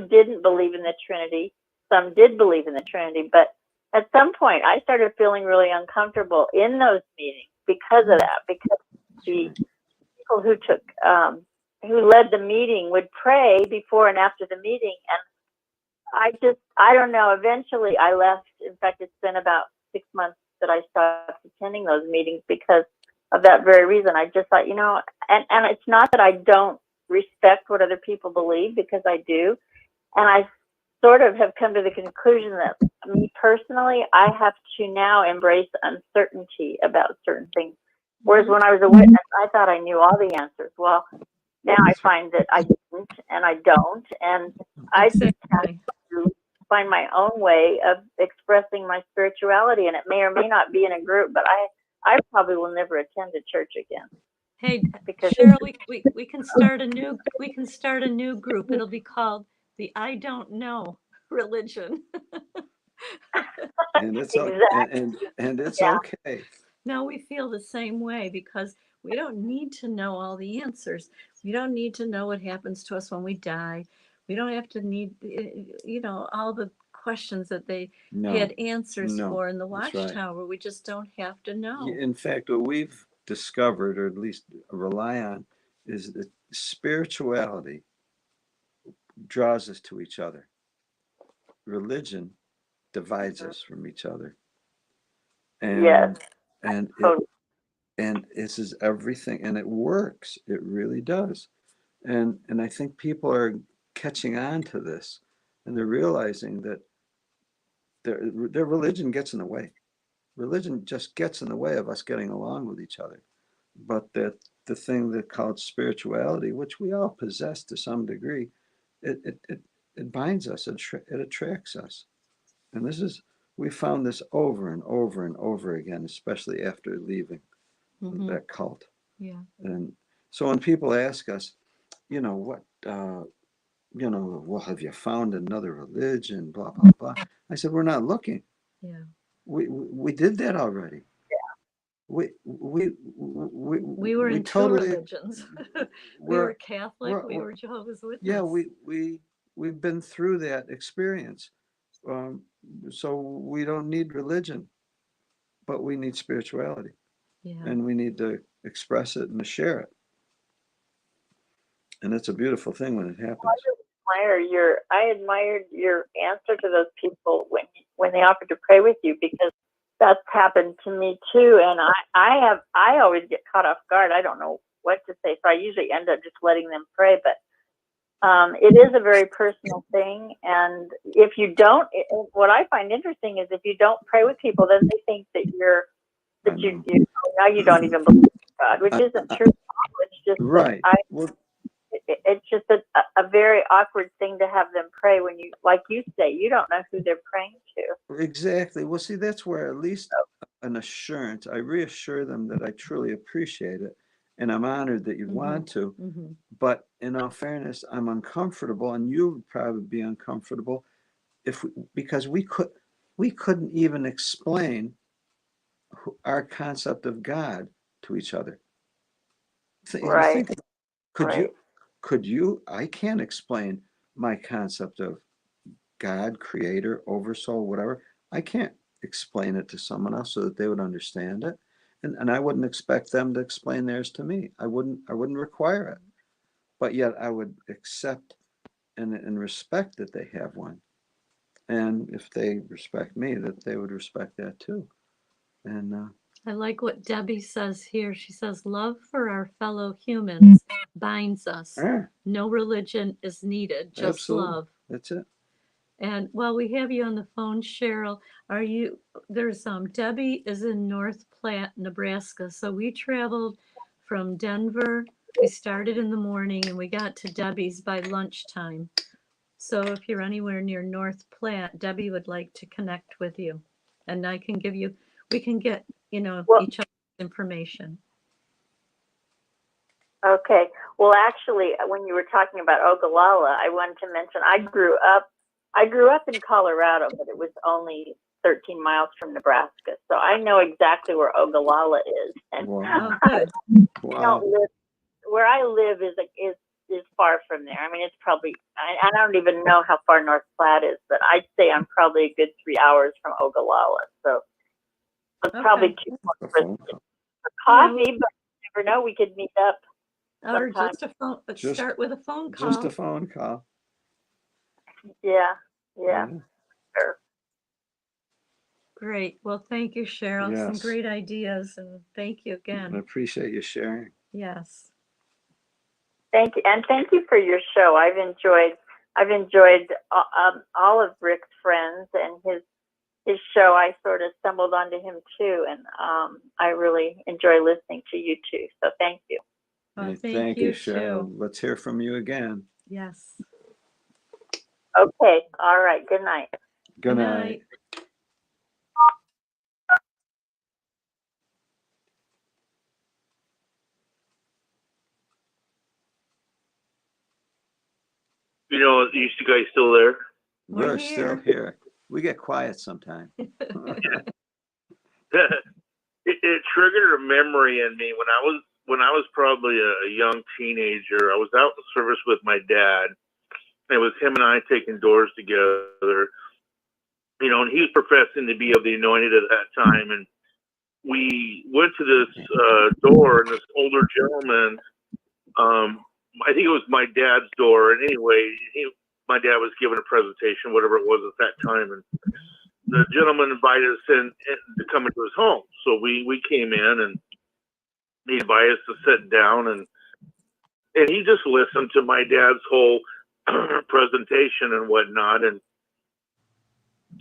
didn't believe in the Trinity, some did believe in the Trinity, but at some point I started feeling really uncomfortable in those meetings because of that, because the people who led the meeting would pray before and after the meeting, and I don't know, eventually I left. In fact, it's been about 6 months that I stopped attending those meetings because of that very reason. I just thought, and it's not that I don't respect what other people believe, because I do. And I sort of have come to the conclusion that me personally, I have to now embrace uncertainty about certain things. Whereas when I was a witness, I thought I knew all the answers. Well, now I find that I didn't, and I don't. And I just have to find my own way of expressing my spirituality. And it may or may not be in a group, but I probably will never attend a church again. Hey, because Cheryl, we can start a new group. It'll be called the I Don't Know Religion. And it's exactly. and it's okay. No, we feel the same way, because we don't need to know all the answers. We don't need to know what happens to us when we die. We don't have to need, all the questions that they had answers for in the Watchtower. Right. We just don't have to know. In fact, what we've discovered, or at least rely on, is that spirituality draws us to each other. Religion divides us from each other. And yes. And this is everything, and it works. It really does. And I think people are catching on to this, and they're realizing that their religion gets in the way. Religion just gets in the way of us getting along with each other. But the thing that called spirituality, which we all possess to some degree, it binds us. It attracts us. And we found this over and over and over again, especially after leaving that cult. Yeah. And so when people ask us, well, have you found another religion, blah, blah, blah. I said, we're not looking. Yeah. We did that already. Yeah. We were in totally, two religions. We were Catholic, we were Jehovah's Witness. Yeah, we've been through that experience. So we don't need religion, but we need spirituality. Yeah. And we need to express it and to share it. And it's a beautiful thing when it happens. I admired your answer to those people when they offered to pray with you, because that's happened to me too. And I always get caught off guard. I don't know what to say, so I usually end up just letting them pray. But it is a very personal thing, and if you don't, what I find interesting is if you don't pray with people, then they think that now you don't even believe in God, which isn't true. It's just right. It's just a very awkward thing to have them pray when you, like you say, you don't know who they're praying to. Exactly. Well, see, that's where at least an assurance, I reassure them that I truly appreciate it, and I'm honored that you'd want to. Mm-hmm. But in all fairness, I'm uncomfortable, and you would probably be uncomfortable because we couldn't even explain our concept of God to each other. Right. Could you? I can't explain my concept of God, creator, oversoul, whatever. I can't explain it to someone else so that they would understand it. And I wouldn't expect them to explain theirs to me. I wouldn't require it. But yet I would accept and respect that they have one. And if they respect me, that they would respect that too. And I like what Debbie says here. She says, love for our fellow humans binds us. No religion is needed, just Absolutely. love. That's it. And while we have you on the phone, Cheryl, there's Debbie is in North Platte, Nebraska. So we traveled from Denver. We started in the morning and we got to Debbie's by lunchtime. So if you're anywhere near North Platte, Debbie would like to connect with you. And we can get, each other's information. Okay. Well, actually, when you were talking about Ogallala, I wanted to mention I grew up in Colorado, but it was only 13 miles from Nebraska. So I know exactly where Ogallala is. And wow. Good. Where I live is far from there. I mean, it's probably, I don't even know how far North Platte is, but I'd say I'm probably a good 3 hours from Ogallala. So it's probably too far for coffee, but you never know, we could meet up. Or just a phone, but start with a phone call. Just a phone call. Yeah. Sure. Great. Well, thank you, Cheryl. Yes. Some great ideas, and thank you again. I appreciate you sharing. Yes. Thank you, and thank you for your show. I've enjoyed all of Rick's friends and his show. I sort of stumbled onto him too, and I really enjoy listening to you too. So thank you. Well, thank you, Cheryl. Too. Let's hear from you again. Yes. Okay. All right. Good night. Good night. Is you guys still there? We're still here. We get quiet sometimes. It triggered a memory in me when I was probably a young teenager. I was out in service with my dad. It was him and I taking doors together. And he was professing to be of the anointed at that time. And we went to this door, and this older gentleman, I think it was my dad's door. And anyway, my dad was giving a presentation, whatever it was at that time. And the gentleman invited us in to come into his home. So we came in, and he invited us to sit down, and he just listened to my dad's whole presentation and whatnot. And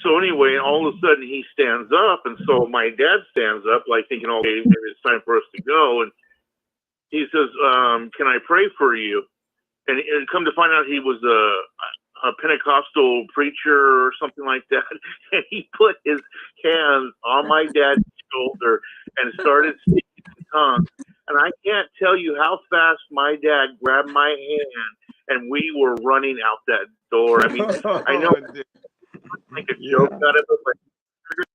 so anyway, all of a sudden he stands up, and so my dad stands up, like thinking, okay, maybe it's time for us to go. And he says, can I pray for you? And come to find out, he was a Pentecostal preacher or something like that. And he put his hands on my dad's shoulder and started speaking in tongues. And I can't tell you how fast my dad grabbed my hand, and we were running out that door. I mean, I know I make a joke out of it, but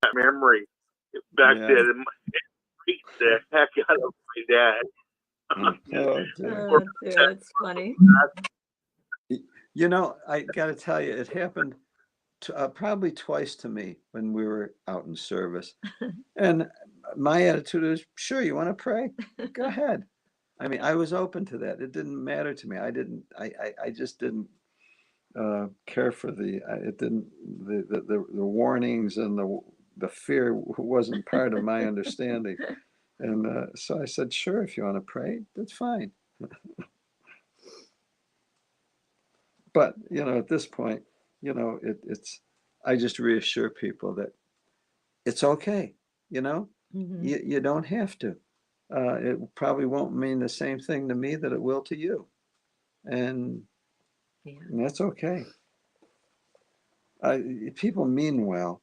that memory back then, it freaked the heck out of my dad. That's funny. I got to tell you, it happened probably twice to me when we were out in service. And my attitude is, sure, you want to pray? Go ahead. I mean, I was open to that. It didn't matter to me. I just didn't care for the warnings, and the fear wasn't part of my understanding. And so I said, sure, if you want to pray, that's fine. But, at this point, I just reassure people that it's okay. Mm-hmm. You don't have to. It probably won't mean the same thing to me that it will to you. And that's okay. People mean well,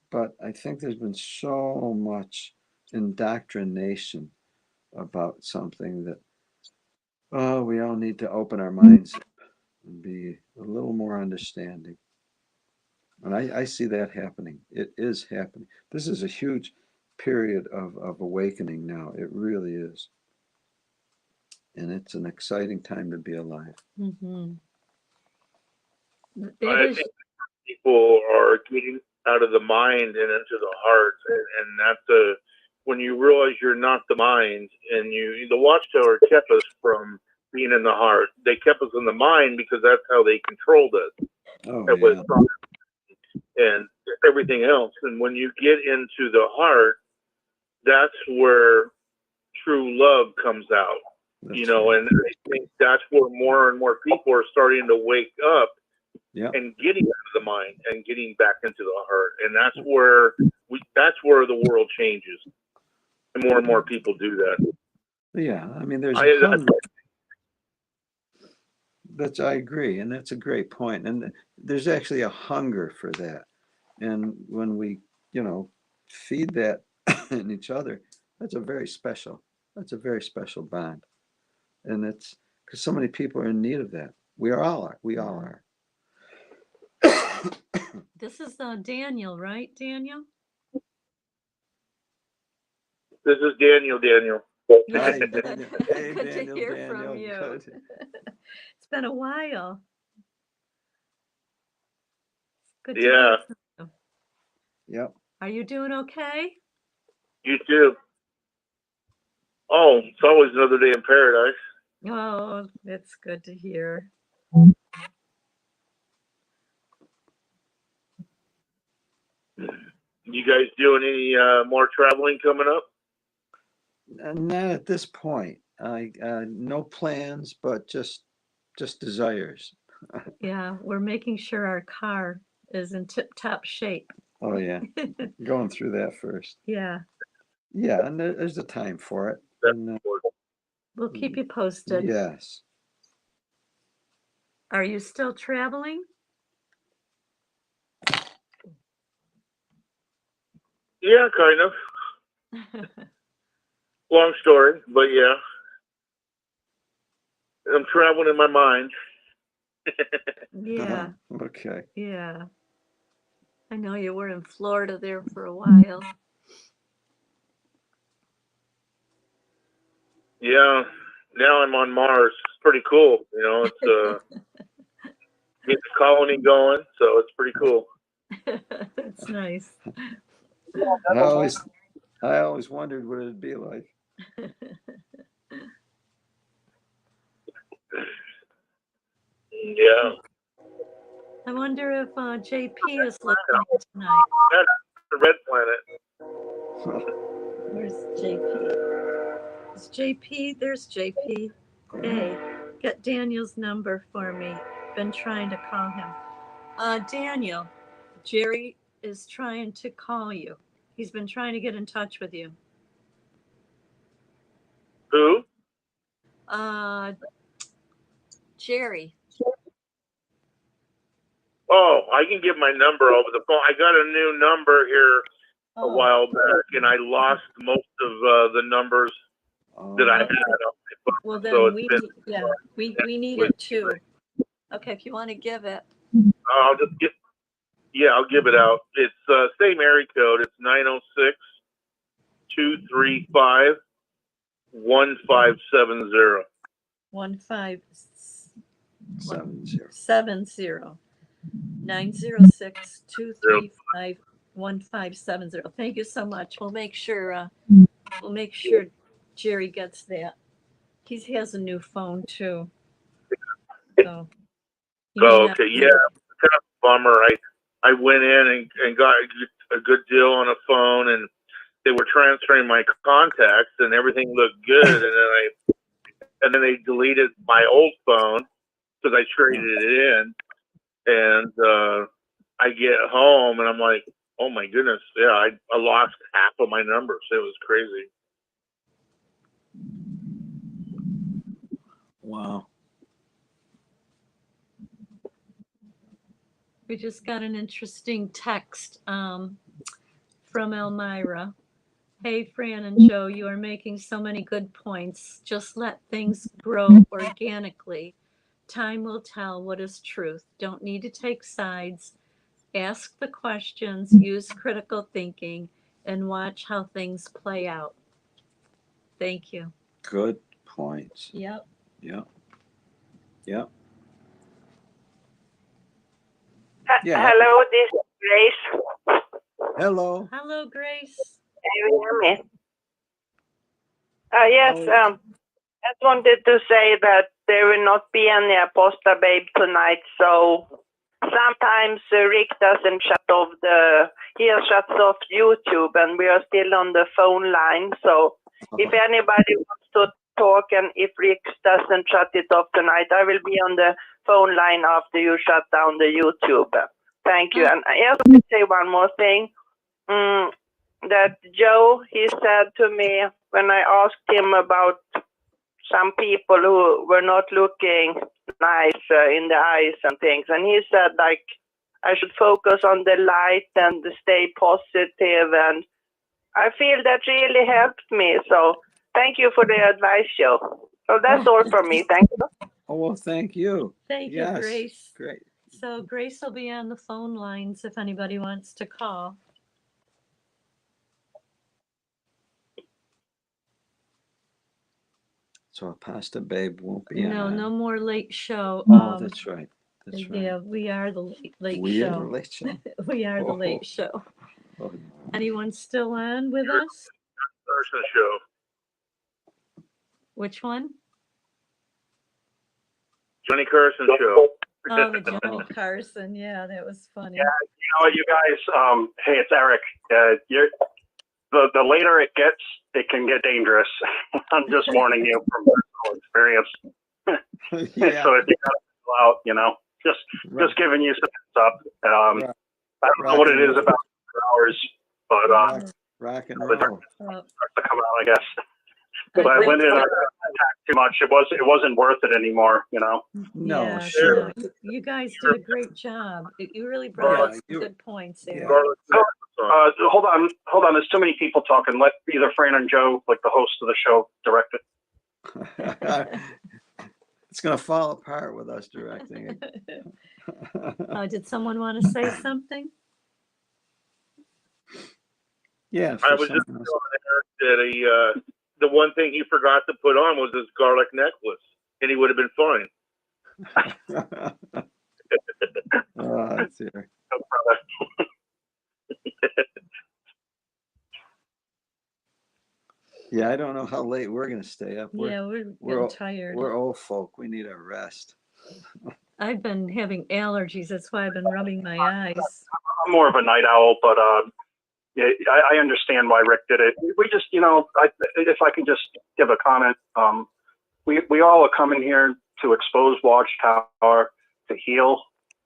but I think there's been so much indoctrination about something that, we all need to open our minds up and be a little more understanding. And I see that happening. It is happening. This is a huge period of awakening now. It really is. And it's an exciting time to be alive. Mm-hmm. I think people are getting out of the mind and into the heart. And that's when you realize you're not the mind, and the Watchtower kept us from being in the heart. They kept us in the mind because that's how they controlled us. It was and everything else. And when you get into the heart, that's where true love comes out. That's You know, right. and I think that's where more and more people are starting to wake up Yeah. and getting out of the mind and getting back into the heart. And that's where the world changes. And more people do that. Yeah. I mean, there's I a hunger. I agree, and that's a great point. And there's actually a hunger for that. And when we, feed that in each other, that's a very special bond. And it's because so many people are in need of that. We all are. This is Daniel, right, Daniel? This is Daniel. Hi, Daniel. Hey, Good Daniel, to hear from Daniel. you. Good. It's been a while. Good to Yeah. hear from you. Yep. Are you doing okay? You too. Oh, it's always another day in paradise. Oh, it's good to hear. You guys doing any more traveling coming up? Not at this point. No plans, but just desires. Yeah, we're making sure our car is in tip-top shape. Oh yeah, going through that first. Yeah, Yeah, and there's a time for it. That's And, important. we'll keep you posted. yes. Are you still traveling? Yeah, kind of. Long story, but yeah. I'm traveling in my mind. Yeah, Okay. yeah. I know you were in Florida there for a while. Yeah. Now I'm on Mars. It's pretty cool. It's get the colony going, so it's pretty cool. That's nice. I always wondered what it'd be like. Yeah. I wonder if JP is listening tonight. That's the red planet. Where's JP? Is JP? There's JP. Hey, get Daniel's number for me. Been trying to call him. Daniel, Jerry is trying to call you. He's been trying to get in touch with you. Who? Jerry. Oh, I can give my number over the phone. I got a new number here a while back, and I lost most of the numbers that I had on my phone. Well, then So we need it too. Okay, if you want to give it. I'll give it out. It's same area code. It's 906-235-1570. 1570. 906-235-1570. Thank you so much. We'll make sure Jerry gets that. He has a new phone too. So okay, yeah, kind of a bummer. I went in and got a good deal on a phone, and they were transferring my contacts, and everything looked good, and then they deleted my old phone because I traded it in, and I get home and I'm like, oh my goodness, yeah, I lost half of my numbers. It was crazy. Wow. we just got an interesting text from Elmira. Hey, Fran and Joe, you are making so many good points. Just let things grow organically. Time will tell what is truth. Don't need to take sides. Ask the questions, use critical thinking, and watch how things play out. Thank you. Good points. Yep. Yep. Hello, this is Grace. Hello. Hello, Grace. Can you hear me? Yes, just wanted to say that there will not be any Aposta Babe tonight, so sometimes Rick doesn't shut off the he has shut off YouTube, and we are still on the phone line. So if anybody wants to talk, and if Rick doesn't shut it off tonight, I will be on the phone line after you shut down the YouTube. Thank you. And I also want to say one more thing. That Joe, he said to me when I asked him about some people who were not looking nice in the eyes and things, and he said like I should focus on the light and stay positive, and I feel that really helped me. So thank you for the advice, Joe. So that's all from me. Thank you. Oh, well, thank you. Thank you, Yes, Grace. great. So Grace will be on the phone lines if anybody wants to call. So Pasta Babe won't be No, on. no more late show. Oh, that's right. That's right. Yeah, we are the late We show. are the late show. We are the Oh. late show. Oh. Anyone still on with us? Carson show. Which one? Johnny Carson show. Oh, the Johnny Carson. Yeah, that was funny. Yeah, you know what, you guys. Hey, it's Eric. The later it gets, it can get dangerous. I'm just warning you from personal experience. Yeah. So if you gotta chill out, you know, just giving you some heads up. I don't know what it is about hours, but rock and the roll. starts to come out, I guess. But when it attacked too much, it wasn't worth it anymore, you know. No, Yeah, sure. You guys did a great job. You really brought out some good points there. Hold on. There's too many people talking. Let either Fran and Joe, like the host of the show, direct it. It's going to fall apart with us directing it. Did someone want to say something? Yeah. I was just telling Eric that the one thing he forgot to put on was his garlic necklace, and he would have been fine. Oh, that's here. Yeah, I don't know how late we're going to stay up. We're getting tired. We're old folk. We need a rest. I've been having allergies. That's why I've been rubbing my eyes. I'm more of a night owl, but I understand why Rick did it. We just, you know, if I can just give a comment, we all are coming here to expose Watchtower, to heal,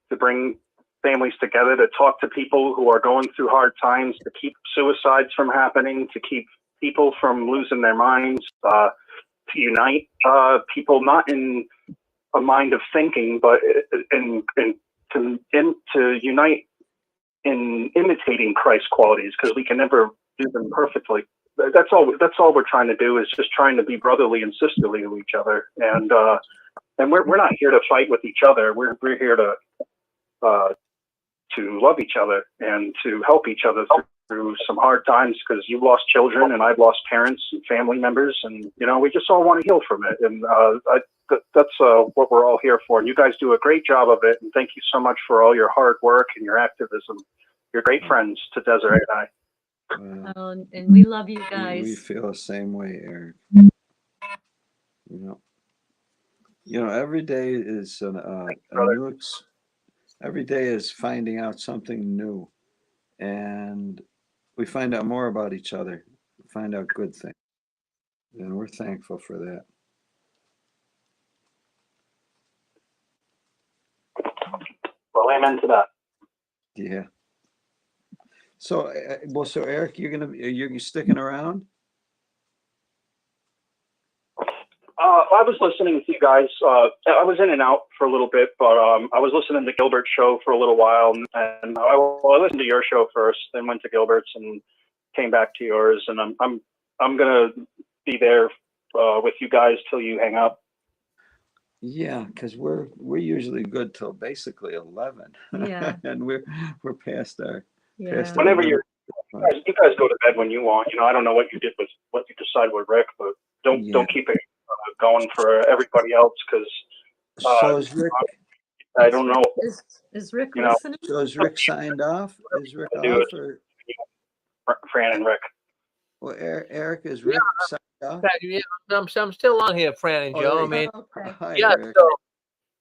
to bring families together, to talk to people who are going through hard times, to keep suicides from happening, to keep people from losing their minds, to unite people not in a mind of thinking, but to unite in imitating Christ's qualities, because we can never do them perfectly. That's all we're trying to do, is just trying to be brotherly and sisterly to each other, and we're not here to fight with each other. We're here to love each other and to help each other through some hard times, because you've lost children and I've lost parents and family members, and you know, we just all want to heal from it, and that's what we're all here for. And you guys do a great job of it, and thank you so much for all your hard work and your activism. You're great friends to Desiree and I. And we love you guys. We feel the same way, Eric. You know, every day is every day is finding out something new, and we find out more about each other, find out good things, and we're thankful for that. Well, amen to that. Yeah. So, so Eric, you're sticking around? I was listening to you guys. I was in and out for a little bit, but I was listening to Gilbert's show for a little while, and I listened to your show first, then went to Gilbert's and came back to yours. And I'm gonna be there with you guys till you hang up. Yeah, because we're usually good till basically 11. Yeah. And we're past our. Yeah. Past Whenever our you guys go to bed when you want. You know, I don't know what you did with what you decided with Rick, but don't keep it going for everybody else, because so is Rick. I don't know. Is Rick listening? So is Rick signed off? Is Rick off? Or? Fran and Rick. Well, Eric, is Rick signed off? Yeah, I'm still on here, Fran and Joe. I mean, Hi, yeah.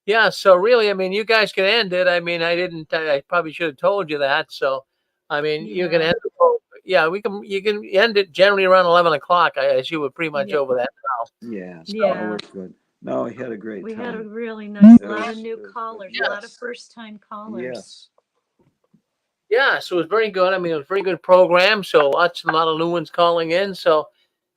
Eric. So really, I mean, you guys can end it. I mean, I probably should have told you that. So, I mean, you can end the program. Yeah, you can end it generally around 11 o'clock. I assume we're pretty much over that now. Yeah. So, No, we're good. No, he had a great We time. had a really nice, It lot was- of new it was- callers, yes. a lot of first-time callers. Yes. Yeah, so it was very good. I mean, it was a very good program. So a lot of new ones calling in. So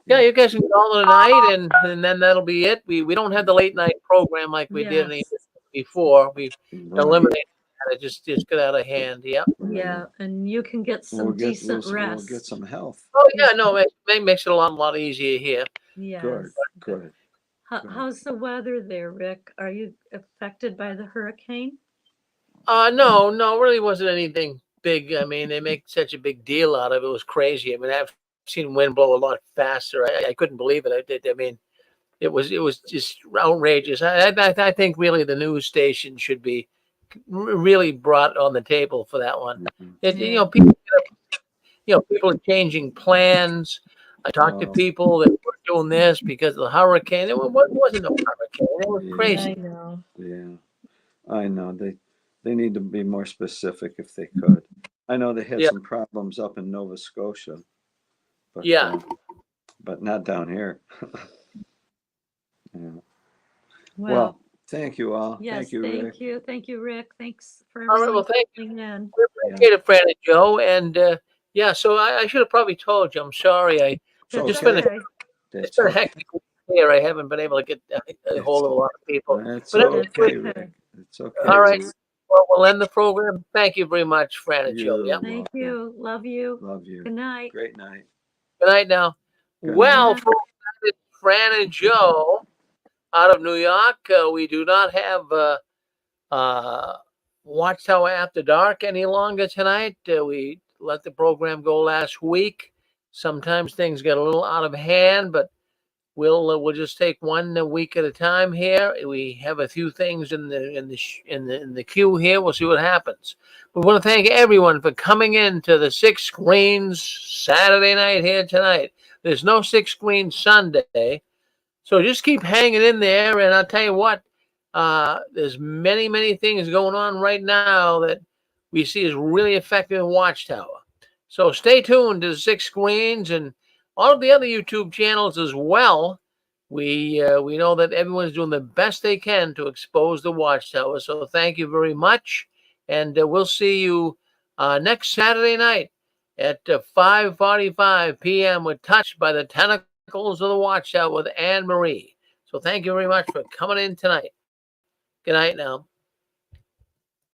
yeah, you guys can call tonight, and then that'll be it. We don't have the late night program like we did before. We eliminated that. It just got out of hand. Yep. Yeah, and you can get some decent rest. We'll get some health. Oh yeah, no, it makes it a lot easier here. Yes. Good. How's the weather there, Rick? Are you affected by the hurricane? No, really wasn't anything big. I mean, they make such a big deal out of it. It was crazy. I mean, I've seen wind blow a lot faster. I couldn't believe it. I mean, it was just outrageous. I think really the news station should be really brought on the table for that one. You know, people are changing plans. I talked to people that were doing this because of the hurricane. It wasn't a hurricane. It was crazy. I know. Yeah, I know. They need to be more specific if they could. I know they had some problems up in Nova Scotia, but but not down here. Yeah. Well, thank you all. Yes, thank you, Rick. Thank you, Rick. Thanks for All right, well, everyone thank you. coming in. We appreciate it, Fran and Joe. And yeah, so I should have probably told you. I'm sorry. It's been a hectic week here. I haven't been able to get a hold of a lot of people. It's But okay, Rick. It's okay. All right. Well, we'll end the program. Thank you very much, Fran and Joe. Yeah. Thank you. Love you. Love you. Good night. Great night. Good night now. Good Well, night. Fran and Joe out of New York, we do not have Watchtower After Dark any longer tonight. We let the program go last week. Sometimes things get a little out of hand, but we'll just take one week at a time here. We have a few things in the queue here. We'll see what happens. We want to thank everyone for coming in to the Six Screens Saturday night here tonight. There's no Six Screens Sunday, so just keep hanging in there. And I'll tell you what, there's many things going on right now that we see is really affecting the Watchtower. So stay tuned to the Six Screens and all of the other YouTube channels as well. We know that everyone's doing the best they can to expose the Watchtower. So thank you very much, and we'll see you next Saturday night at 5:45 p.m. with Touched by the Tentacles of the Watchtower with Anne Marie. So thank you very much for coming in tonight. Good night now.